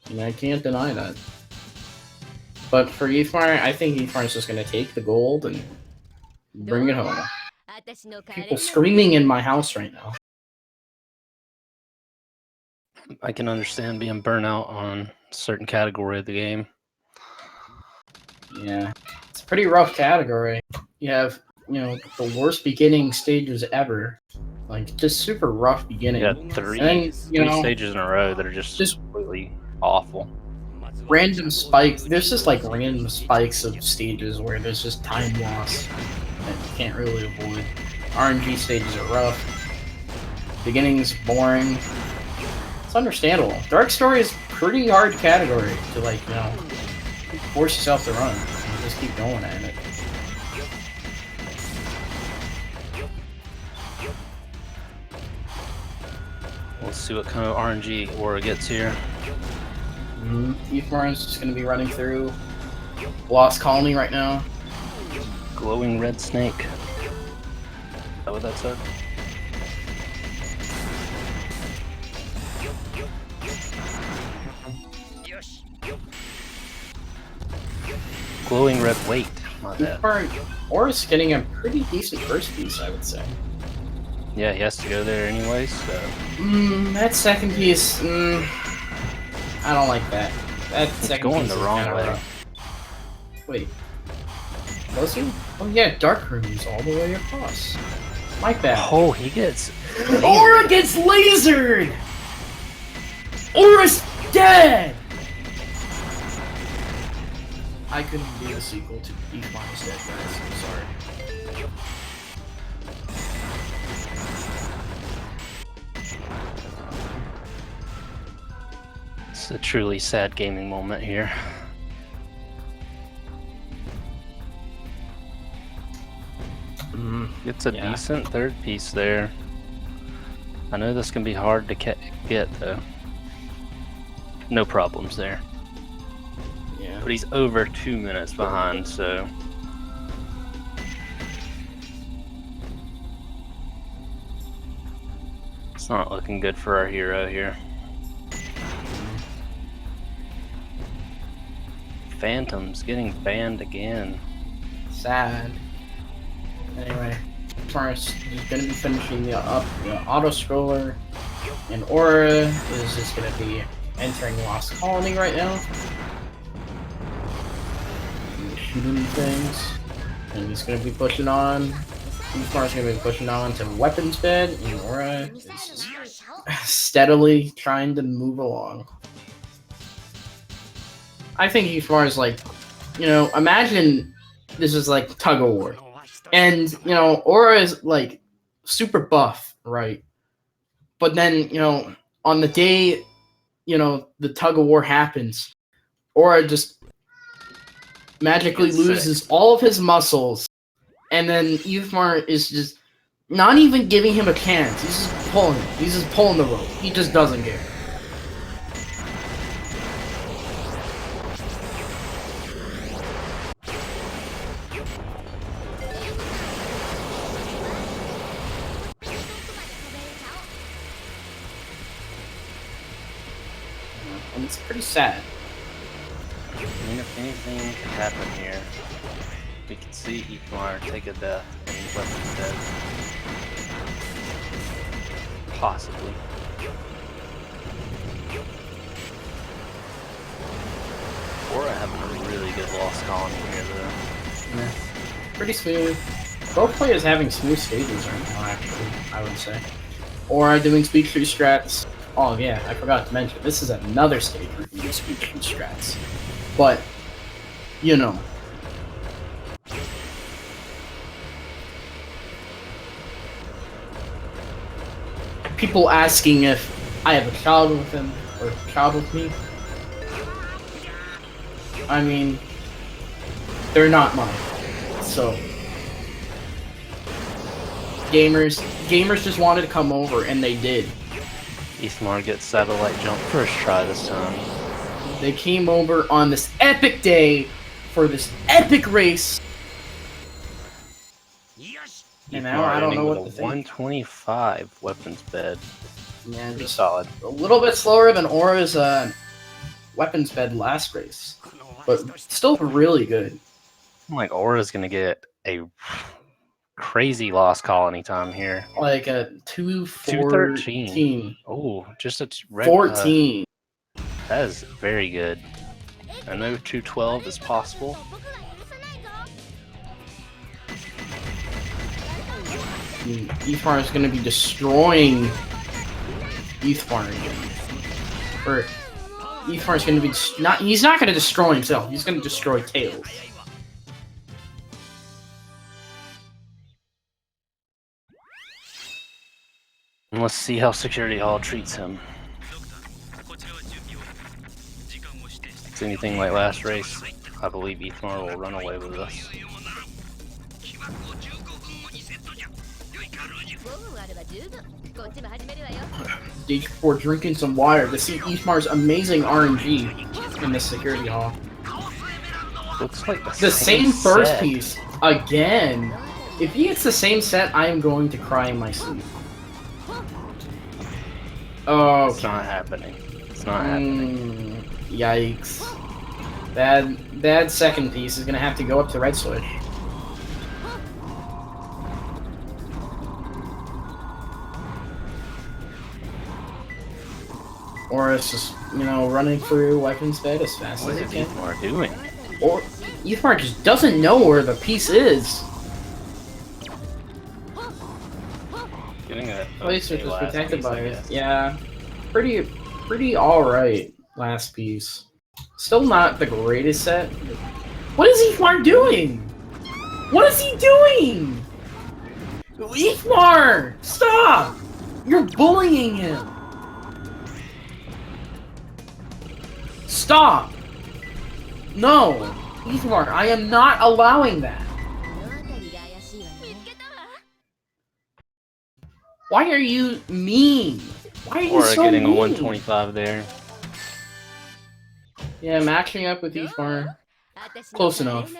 Speaker 1: And I can't deny that. But for Ethmar, I think Ethmar's just going to take the gold and bring it home. People screaming in my house right now.
Speaker 2: I can understand being burnt out on a certain category of the game.
Speaker 1: Yeah, it's a pretty rough category. You have, you know, the worst beginning stages ever. Like, just super rough beginning.
Speaker 2: Yeah, three stages in a row that are just completely awful.
Speaker 1: Random spikes. There's just like random spikes of stages where there's just time loss that you can't really avoid. RNG stages are rough. Beginning's boring. It's understandable. Dark Story is pretty hard category to, like, you know, force yourself to run and just keep going at it.
Speaker 2: Let's see what kind of RNG Aura gets here.
Speaker 1: Ethmar is just going to be running through Lost Colony right now.
Speaker 2: Glowing red snake. Is that what that said? Glowing red weight. My bad.
Speaker 1: Aura's getting a pretty decent first piece, I would say.
Speaker 2: Yeah, he has to go there anyway, so...
Speaker 1: that second piece, I don't like that. That second
Speaker 2: going
Speaker 1: piece
Speaker 2: the
Speaker 1: is
Speaker 2: wrong
Speaker 1: kinda
Speaker 2: way.
Speaker 1: rough. Wait. Was he? Oh yeah, Dark Room's all the way across. Like that.
Speaker 2: Oh, he gets...
Speaker 1: Aura gets lasered! Aura's dead! I couldn't do the sequel to Ethmar's Dead, guys. I'm sorry.
Speaker 2: It's a truly sad gaming moment here.
Speaker 1: Mm,
Speaker 2: It's a decent third piece there. I know this can be hard to get though. No problems there.
Speaker 1: Yeah.
Speaker 2: But he's over 2 minutes behind, so it's not looking good for our hero here. Phantom's getting banned again.
Speaker 1: Sad. Anyway, first he's gonna be finishing the auto scroller, and Aura is just gonna be entering Lost Colony right now. Shooting things, and he's gonna be pushing on. Ethmar's gonna be pushing on to weapons bed, and Aura is just steadily trying to move along. I think Ethmar is like, imagine this is like tug of war, and Aura is like super buff, right? But then on the day the tug of war happens, Aura just magically loses all of his muscles, and then Ethmar is just not even giving him a chance. He's just pulling it. He's just pulling the rope. He just doesn't care. And it's pretty sad.
Speaker 2: I mean, if anything could happen here, we could see Ethmar take a death and weapons dead. Possibly. Aura having a really good Lost Colony here, though.
Speaker 1: Yeah. Pretty smooth. Both players having smooth stages right now, actually, I would say. Aura doing speed tree strats. Oh yeah, I forgot to mention, this is another stage where you do speed tree strats. But, people asking if I have a child with him, or a child with me. I mean, they're not mine. So, gamers just wanted to come over, and they did.
Speaker 2: Ethmar gets satellite jump first try this time.
Speaker 1: They came over on this epic day for this epic race. And now I don't know what to think.
Speaker 2: 125 weapons bed.
Speaker 1: Yeah,
Speaker 2: Pretty
Speaker 1: just
Speaker 2: solid.
Speaker 1: a little bit slower than Aura's weapons bed last race, but still really good.
Speaker 2: Like Aura's gonna get a crazy Lost Colony time here.
Speaker 1: Like a 2:14.
Speaker 2: Oh, just a
Speaker 1: 14.
Speaker 2: That is very good. I know 2:12 is possible.
Speaker 1: Ethmar is going to be destroying Ethmar again. Or Ethmar is going to be he's not going to destroy himself. He's going to destroy Tails.
Speaker 2: And let's see how Security Hall treats him. If it's anything like last race, I believe Ethmar will run away with us.
Speaker 1: Stage 4 drinking some water to see Ethmar's amazing RNG in the Security Hall.
Speaker 2: Looks like
Speaker 1: The same first
Speaker 2: set.
Speaker 1: piece again. If he gets the same set, I am going to cry in my sleep. Oh,
Speaker 2: It's not happening. It's not happening.
Speaker 1: Yikes. Bad second piece is gonna have to go up to red switch. Or it's just, running through weapons bed as fast
Speaker 2: What
Speaker 1: as
Speaker 2: is
Speaker 1: it can.
Speaker 2: Ethmar doing?
Speaker 1: Or Ethmar just doesn't know where the piece is.
Speaker 2: Getting a
Speaker 1: Place which was
Speaker 2: last
Speaker 1: protected
Speaker 2: piece,
Speaker 1: by
Speaker 2: I
Speaker 1: it.
Speaker 2: guess.
Speaker 1: Yeah. Pretty alright last piece. Still not the greatest set. What is Ethmar doing? What is he doing? Ethmar! Stop! You're bullying him! Stop! No! Ethmar, I am not allowing that. Why are you mean? Why are you
Speaker 2: Aura
Speaker 1: so
Speaker 2: getting a
Speaker 1: mean?
Speaker 2: 125 there.
Speaker 1: Yeah, matching up with Ethmar. Close enough.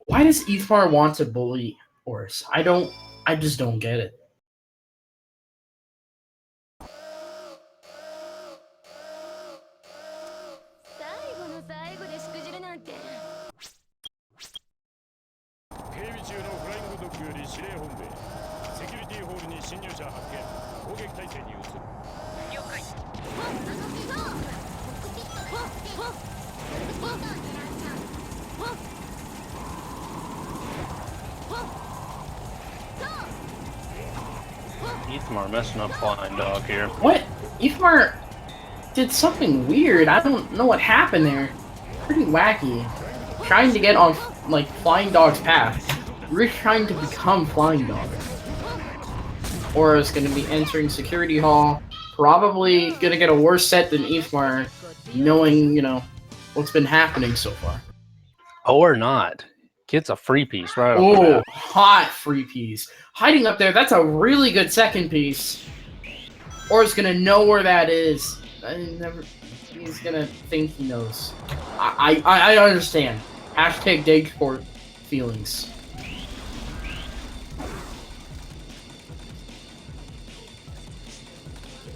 Speaker 1: Why does Ethmar want to bully Horus? I just don't get it.
Speaker 2: Ethmar messing up Flying Dog here.
Speaker 1: What? Ethmar did something weird. I don't know what happened there. Pretty wacky. Trying to get on, like, Flying Dog's path. We're trying to become Flying Dog. Aura's gonna be entering Security Hall. Probably gonna get a worse set than Ethmar, knowing, you know, what's been happening so far.
Speaker 2: Or not. Gets a free piece right off the
Speaker 1: Oh,
Speaker 2: bat.
Speaker 1: hot free piece. Hiding up there, that's a really good second piece. Aura's gonna know where that is. He's gonna think he knows. I understand. Hashtag Dageport feelings.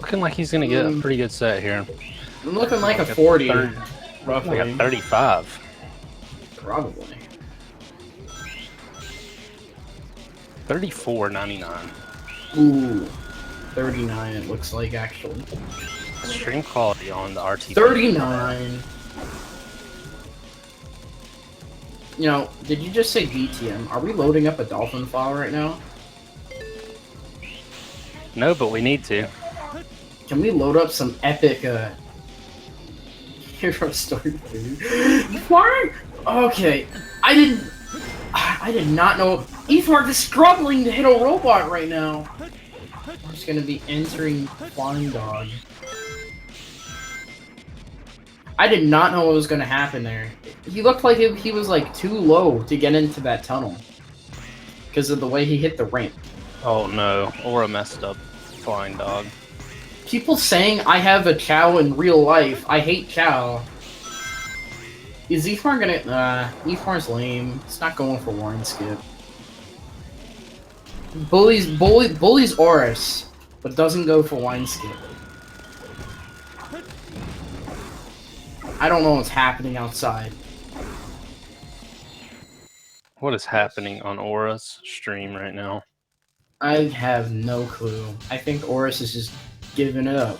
Speaker 2: Looking like he's gonna get a pretty good set here.
Speaker 1: I'm looking like a 40, roughly.
Speaker 2: Like a 35.
Speaker 1: Probably.
Speaker 2: 34.99.
Speaker 1: Ooh, 39 it looks like, actually.
Speaker 2: Stream quality on the RTP.
Speaker 1: 39. You know, did you just say DTM? Are we loading up a dolphin file right now?
Speaker 2: No, but we need to.
Speaker 1: Can we load up some epic, hero story food? What? Okay, I did not know. Ethmar is struggling to hit a robot right now. We're just gonna be entering Flying Dog. I did not know what was gonna happen there. He looked like he was like too low to get into that tunnel because of the way he hit the ramp.
Speaker 2: Oh no, Aura messed up Flying Dog.
Speaker 1: People saying I have a Chow in real life. I hate Chow. Is Ethmar gonna? Ethmar's lame. It's not going for Warren Skip. Bullies Auraace, but doesn't go for wine skip. I don't know what's happening outside.
Speaker 2: What is happening on Aura's stream right now?
Speaker 1: I have no clue. I think Auraace is just giving it up.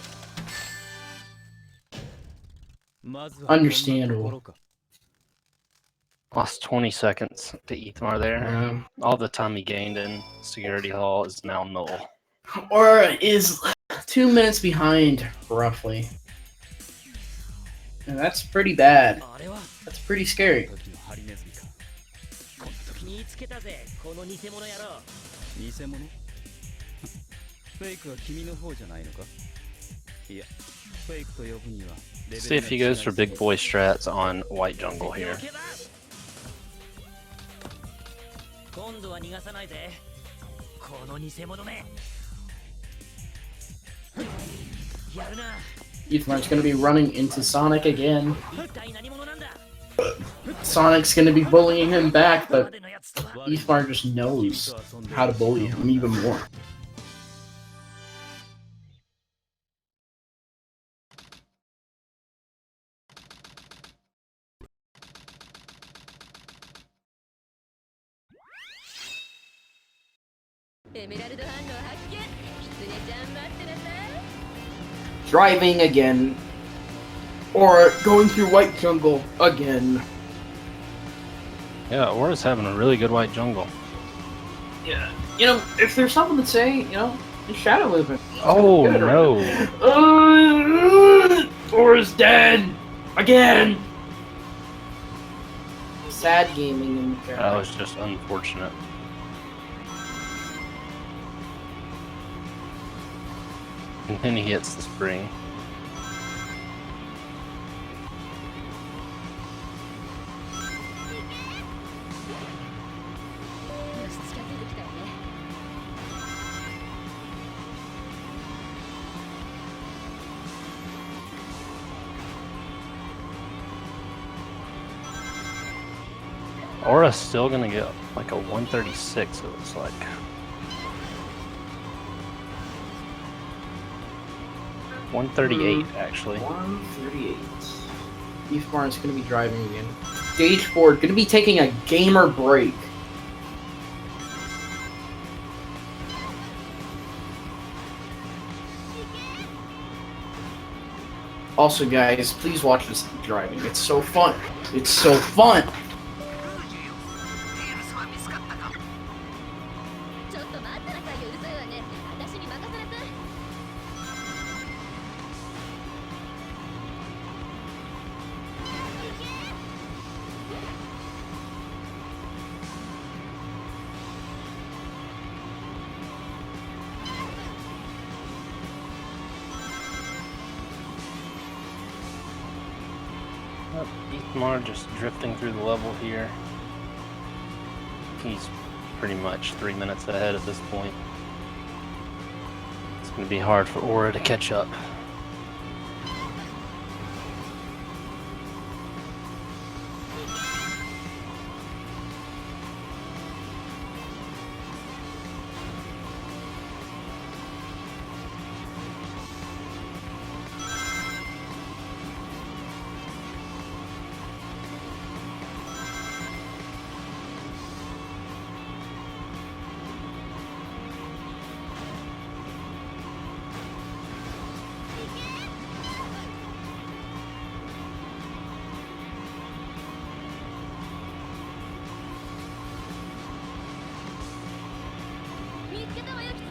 Speaker 1: Understandable.
Speaker 2: Lost 20 seconds to Ethmar there. All the time he gained in Security Hall is now null.
Speaker 1: Aura is 2 minutes behind, roughly. And that's pretty bad. That's pretty scary.
Speaker 2: See if he goes for big boy strats on White Jungle here. Ethmar's
Speaker 1: gonna be running into Sonic again. Sonic's gonna be bullying him back, but Ethmar just knows how to bully him even more. Driving again. Or going through White Jungle again.
Speaker 2: Yeah, Aura's having a really good White Jungle.
Speaker 1: Yeah. You know, if there's something to say, you know, it's Shadow Movement.
Speaker 2: Oh no.
Speaker 1: Aura's dead! Again! Sad gaming in the chat.
Speaker 2: That was just unfortunate. And then he hits the spring. Aura's still gonna get like a 136, it looks like. $138 actually.
Speaker 1: 138. Ethmar is going to be driving again. Stage 4, going to be taking a gamer break. Also, guys, please watch this driving. It's so fun. It's so fun.
Speaker 3: ちょっと待ってなさいよ、うるさいわね。私に任せなさい。
Speaker 2: Ethmar just drifting through the level here. He's pretty much 3 minutes ahead at this point. It's going to be hard for Aura to catch up.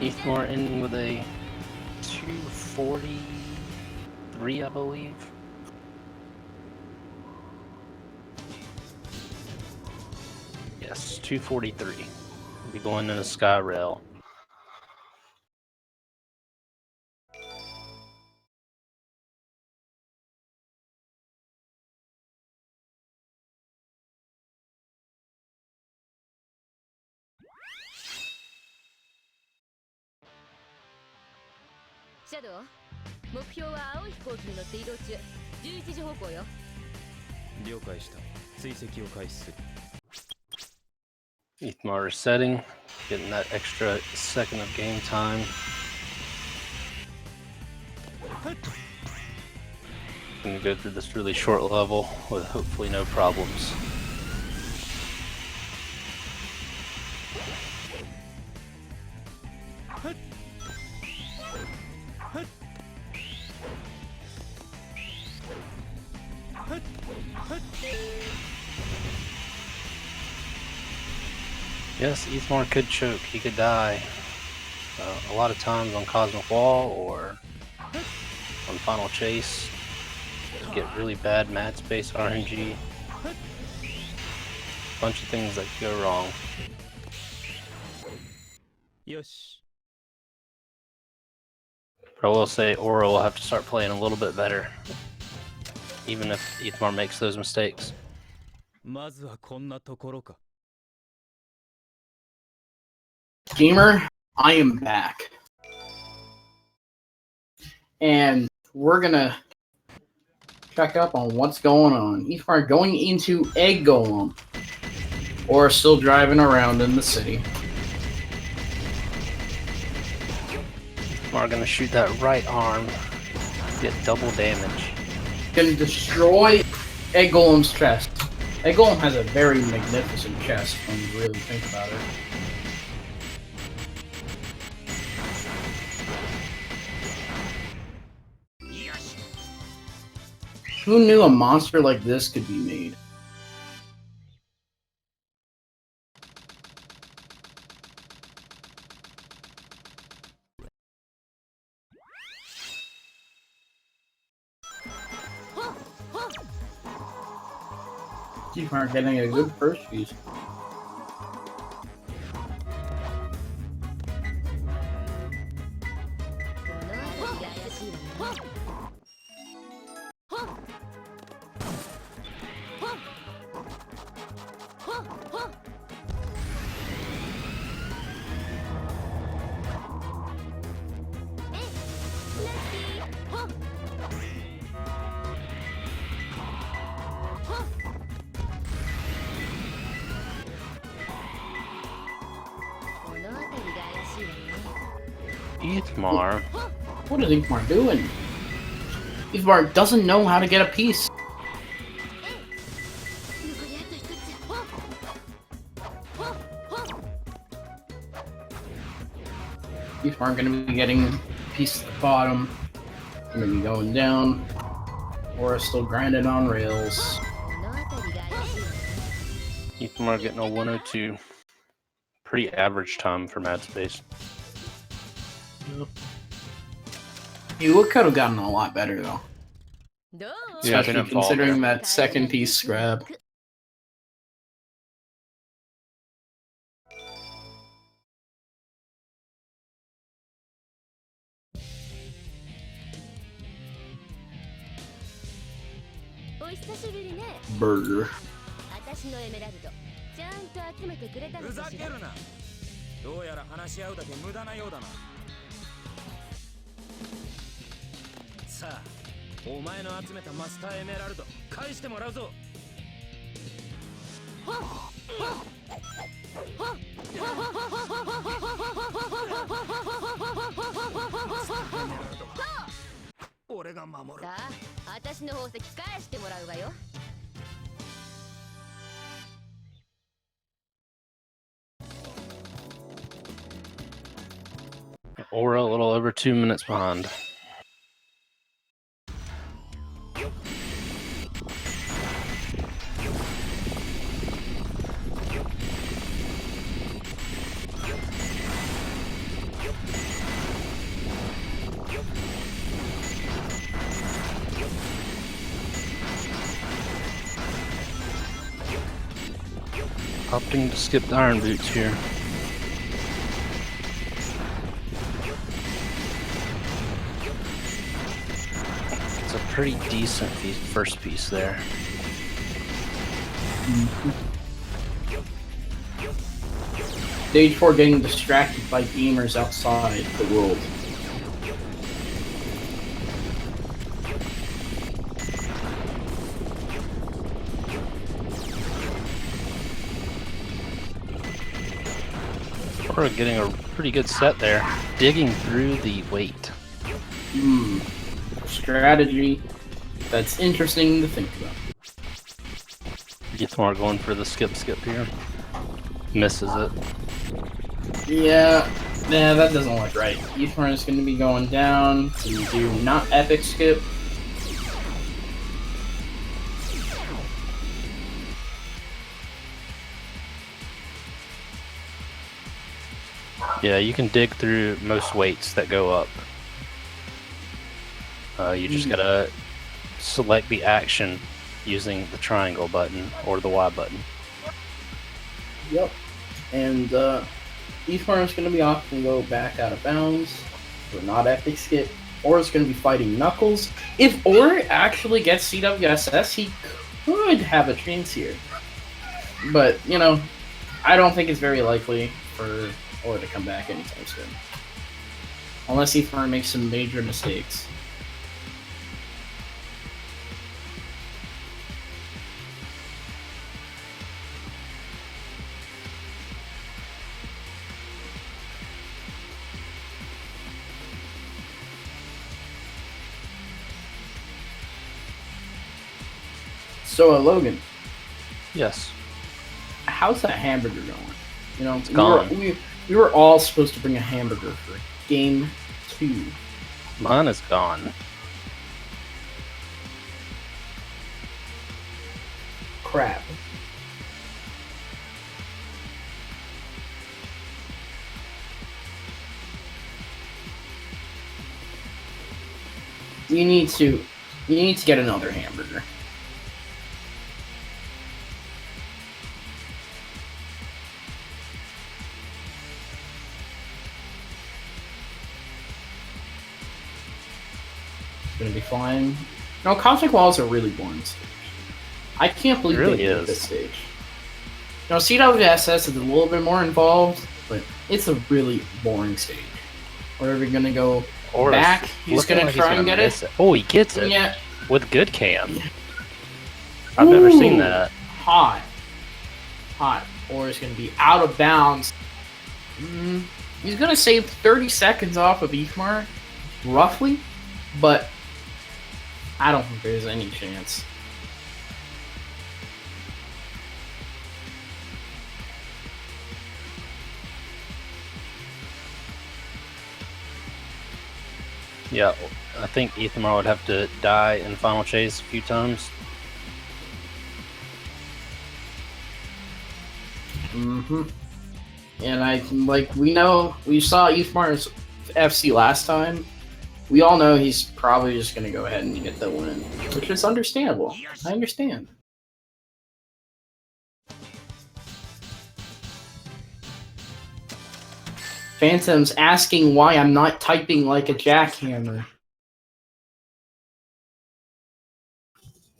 Speaker 2: Ethmar ending with a 243, I believe. Yes, 243. We'll be going into Sky Rail.
Speaker 3: Shadow, 目標は青い飛行機に乗って移動中。11時方向よ。
Speaker 5: 了解した。追跡を開始する。
Speaker 2: Ethmar is setting, getting that extra second of game time. Gonna go through this really short level with hopefully no problems. Yes, Ethmar could choke. He could die a lot of times on Cosmic Wall or on Final Chase. Get really bad mat space RNG. Bunch of things that could go wrong.
Speaker 5: Yosh.
Speaker 2: But I will say Aura will have to start playing a little bit better, even if Ethmar makes those mistakes.
Speaker 5: まずはこんなところか。
Speaker 1: Gamer, I am back. And we're gonna check up on what's going on. Ethmar going into Egg Golem. Or still driving around in the city.
Speaker 2: Ethmar gonna shoot that right arm, get double damage.
Speaker 1: Gonna destroy Egg Golem's chest. Egg Golem has a very magnificent chest when you really think about it. Who knew a monster like this could be made? Ethmar getting a good first piece.
Speaker 2: Ethmar.
Speaker 1: What is Ethmar doing? Ethmar doesn't know how to get a piece. Ethmar gonna be getting a piece at the bottom. Gonna be going down. Or still grinding on rails.
Speaker 2: Ethmar getting a 102. Pretty average time for Mad Space.
Speaker 1: You could have gotten a lot better though.
Speaker 2: Yeah,
Speaker 1: Especially
Speaker 2: didn't fall
Speaker 1: considering
Speaker 2: there.
Speaker 1: that second piece grab. Burger.
Speaker 3: 私のエメラルドちゃんと集めてくれたの
Speaker 4: ふざ
Speaker 3: かしら。
Speaker 4: けるな。どうやら話し合うだけ無駄なようだな。さあ、お前の集めたマスターエメラルド返してもらうぞ。俺が守る。
Speaker 3: さあ、私の宝石返してもらうわよ。
Speaker 2: Aura a little over 2 minutes behind. Opting to skip the Iron Boots here. It's a pretty decent first piece there.
Speaker 1: Stage 4 getting distracted by gamers outside the world.
Speaker 2: We're getting a pretty good set there. Digging through the weight.
Speaker 1: Strategy that's interesting to think about.
Speaker 2: Ethmar going for the skip here. Misses it.
Speaker 1: Yeah, that doesn't look right. Ethmar is going to be going down to do not epic skip.
Speaker 2: Yeah, you can dig through most weights that go up. You just gotta select the action using the triangle button or the Y button.
Speaker 1: Yep. And Ethmar is going to be off and go back out of bounds for not epic skip. Or is going to be fighting Knuckles. If Or actually gets CWSS, he could have a chance here. But, you know, I don't think it's very likely for Or to come back anytime soon. Unless Ethmar makes some major mistakes. So, Logan.
Speaker 2: Yes.
Speaker 1: How's that hamburger going? You know,
Speaker 2: It's gone.
Speaker 1: We were all supposed to bring a hamburger for game 2.
Speaker 2: Mine is gone.
Speaker 1: Crap. You need to get another hamburger. Gonna be fine. No, Cosmic Walls are really boring stage. I can't believe
Speaker 2: really
Speaker 1: they did
Speaker 2: is.
Speaker 1: this stage. You know, CWSS is a little bit more involved, but it's a really boring stage. Where we're gonna go
Speaker 2: Or
Speaker 1: back. He's gonna try and get it.
Speaker 2: Oh, he gets it.
Speaker 1: Yeah.
Speaker 2: With good cam. I've never seen
Speaker 1: Ooh,
Speaker 2: that.
Speaker 1: Hot. Or is gonna be out of bounds. He's gonna save 30 seconds off of Ethmar, roughly, but I don't think there's any chance.
Speaker 2: Yeah, I think Ethmar would have to die in Final Chase a few times.
Speaker 1: Mm-hmm. And we saw Ethmar's FC last time. We all know he's probably just gonna go ahead and get the win, which is understandable. I understand. Phantom's asking why I'm not typing like a jackhammer.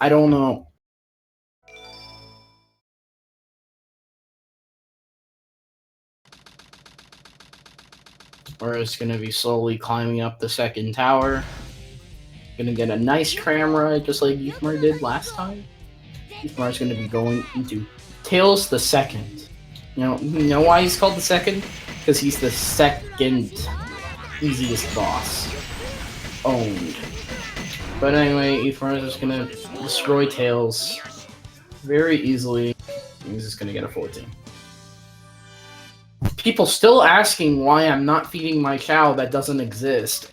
Speaker 1: I don't know. We're just gonna be slowly climbing up the second tower. Gonna get a nice tram ride just like Ethmar did last time. Ethmar's gonna be going into Tails the Second. You know why he's called the Second? Because he's the second easiest boss. Owned. But anyway, Ethmar is just gonna destroy Tails very easily. He's just gonna get a 14. People still asking why I'm not feeding my cow that doesn't exist.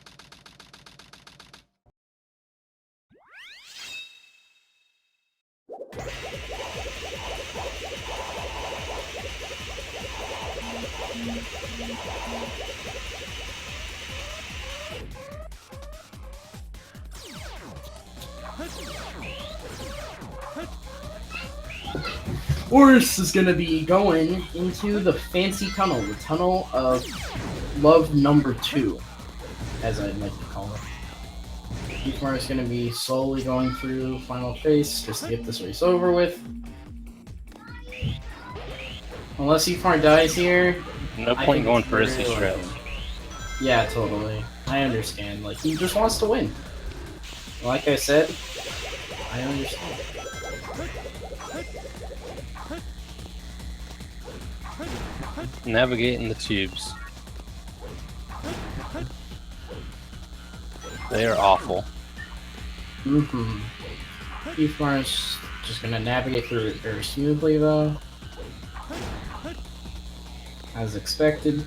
Speaker 1: Auraace is gonna be going into the fancy tunnel, the tunnel of love number 2, as I'd like to call it. Ethmar is gonna be slowly going through Final Chase just to get this race over with. Unless Ethmar dies here,
Speaker 2: No point going for his stretch.
Speaker 1: Yeah, totally. I understand. Like, he just wants to win. Like I said, I understand.
Speaker 2: Navigating the tubes. They are awful.
Speaker 1: Mm-hmm. Ethmar is just gonna navigate through it very smoothly, though. As expected.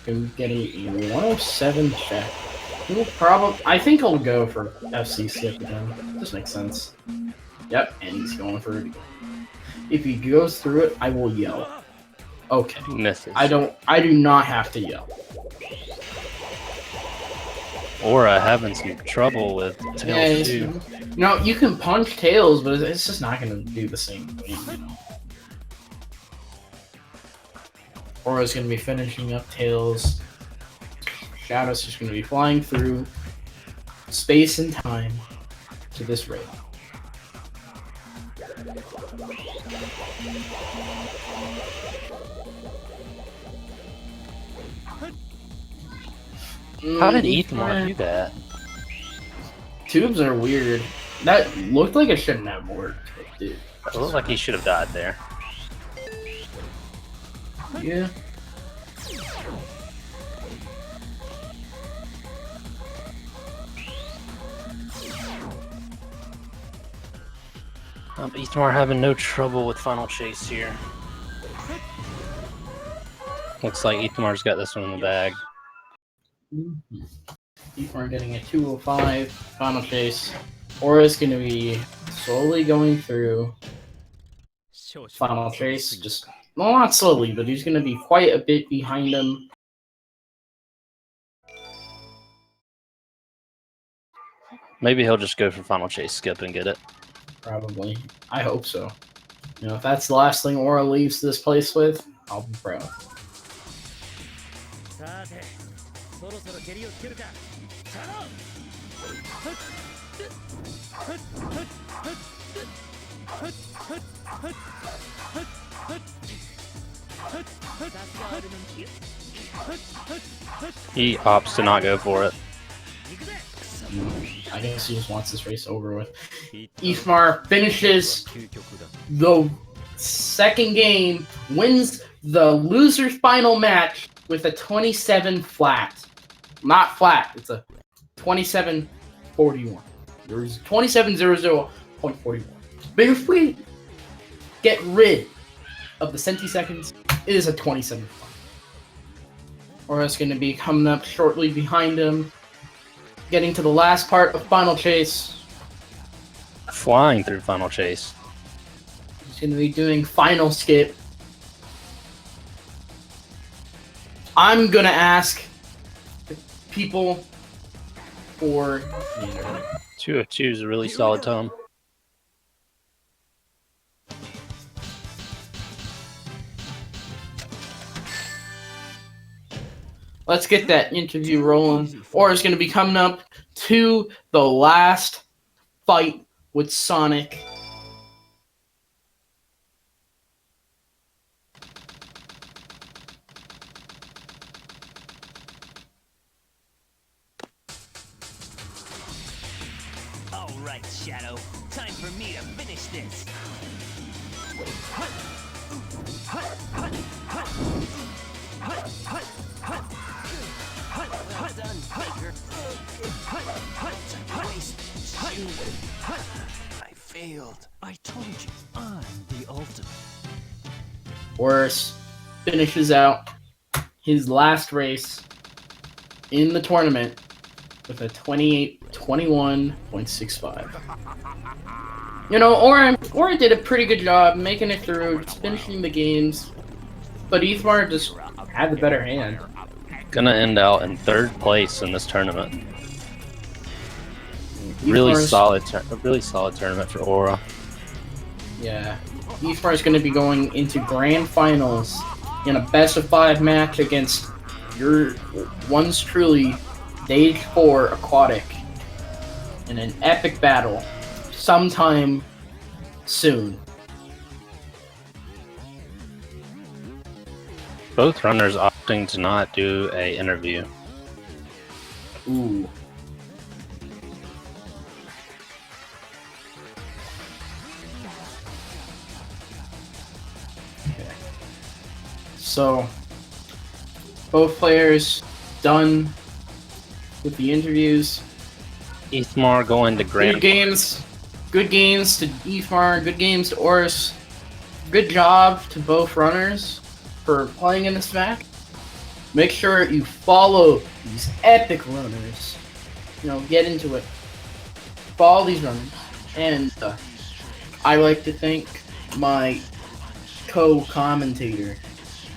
Speaker 1: Gonna get a 107 check. He'll I think he'll go for FC skip again. Just makes sense. Yep, and he's going for it again. If he goes through it, I will yell. Okay.
Speaker 2: Misses.
Speaker 1: I do not have to yell.
Speaker 2: Aura having some trouble with Tails too.
Speaker 1: No, you can punch Tails, but it's just not gonna do the same thing, you know. Aura's gonna be finishing up Tails. Shadow's just gonna be flying through space and time to this raid.
Speaker 2: How did Ethmar do that?
Speaker 1: Tubes are weird. That looked like it shouldn't have worked, dude.
Speaker 2: It looked like he should have died there.
Speaker 1: Yeah.
Speaker 2: Ethmar having no trouble with Final Chase here. Looks like Ethmar's got this one in the bag.
Speaker 1: Ethmar getting a 205 Final Chase. Aura's gonna be slowly going through Final Chase. Just, well, not slowly, but he's gonna be quite a bit behind him.
Speaker 2: Maybe he'll just go for Final Chase skip and get it.
Speaker 1: Probably. I hope so. You know, if that's the last thing Aura leaves this place with, I'll be proud.
Speaker 2: He opts to not go for it.
Speaker 1: I guess he just wants this race over with. Ethmar finishes the second game, wins the loser's final match with a 27 flat. Not flat, it's a 27-41. There's 27-00.41. But if we get rid of the centiseconds, it is a 27 flat. Auraace going to be coming up shortly behind him, getting to the last part of Final Chase.
Speaker 2: Flying through Final Chase.
Speaker 1: He's going to be doing Final Skip. I'm going to ask the people for...
Speaker 2: 202 is a really solid tone.
Speaker 1: Let's get that interview rolling. Or it's going to be coming up to the last fight with Sonic.
Speaker 4: All right, Shadow. Time for me to finish this. Well done, Baker. I failed. I told you, I'm the ultimate.
Speaker 1: Auraace finishes out his last race in the tournament with a 21.65. You know, Aura did a pretty good job making it through, just finishing the games, but Ethmar just had the better hand.
Speaker 2: Gonna end out in 3rd place in this tournament. Really solid tournament for Aura.
Speaker 1: Yeah, Ethmar is going to be going into grand finals in a best-of-5 match against your once truly Stage 4 Aquatic in an epic battle sometime soon.
Speaker 2: Both runners opting to not do a interview.
Speaker 1: Ooh. Okay. So, both players done with the interviews.
Speaker 2: Ethmar going to grand.
Speaker 1: Good games to Ethmar. Good games to Auraace. Good job to both runners for playing in this match. Make sure you follow these epic runners. You know, get into it. Follow these runners. And I like to thank my co-commentator,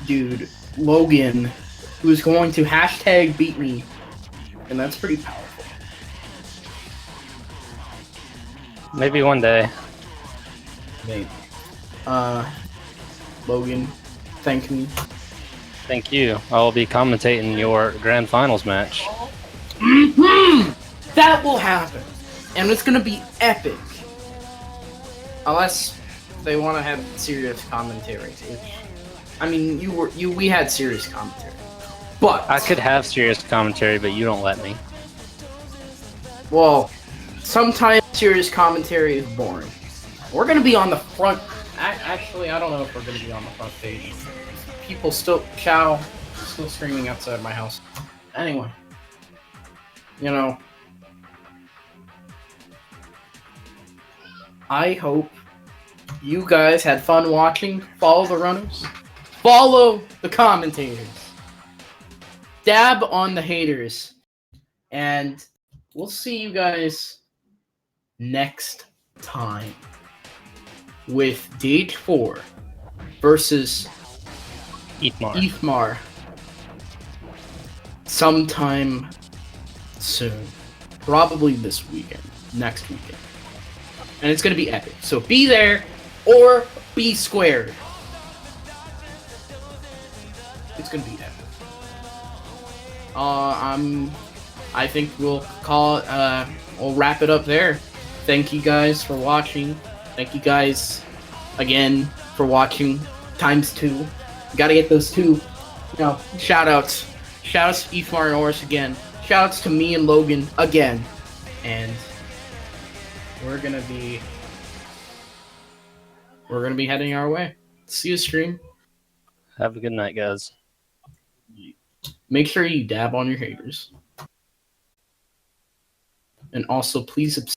Speaker 1: dude, Logan, who's going to hashtag beat me. And that's pretty powerful.
Speaker 2: Maybe one day.
Speaker 1: Maybe. Logan, thank me.
Speaker 2: Thank you. I will be commentating your grand finals match.
Speaker 1: That will happen. And it's gonna be epic. Unless they want to have serious commentary. Which, I mean, we had serious commentary. But
Speaker 2: I could have serious commentary, but you don't let me.
Speaker 1: Well, sometimes serious commentary is boring. We're gonna be on the front. Actually, I don't know if we're gonna be on the front page. People still screaming outside my house. Anyway, you know, I hope you guys had fun watching. Follow the runners. Follow the commentators. Dab on the haters. And we'll see you guys next time with Stage 4 versus Ethmar sometime soon. Probably this weekend. Next weekend. And it's going to be epic. So be there or be squared. It's going to be epic. I think we'll call it, we'll wrap it up there. Thank you guys for watching. Thank you guys again for watching ×2. Gotta get those 2, you know, shout-outs. Shout-outs to Ethmar and Auraace again. Shout-outs to me and Logan again. And we're gonna be heading our way. See you, stream.
Speaker 2: Have a good night, guys.
Speaker 1: Make sure you dab on your haters. And also, please subscribe.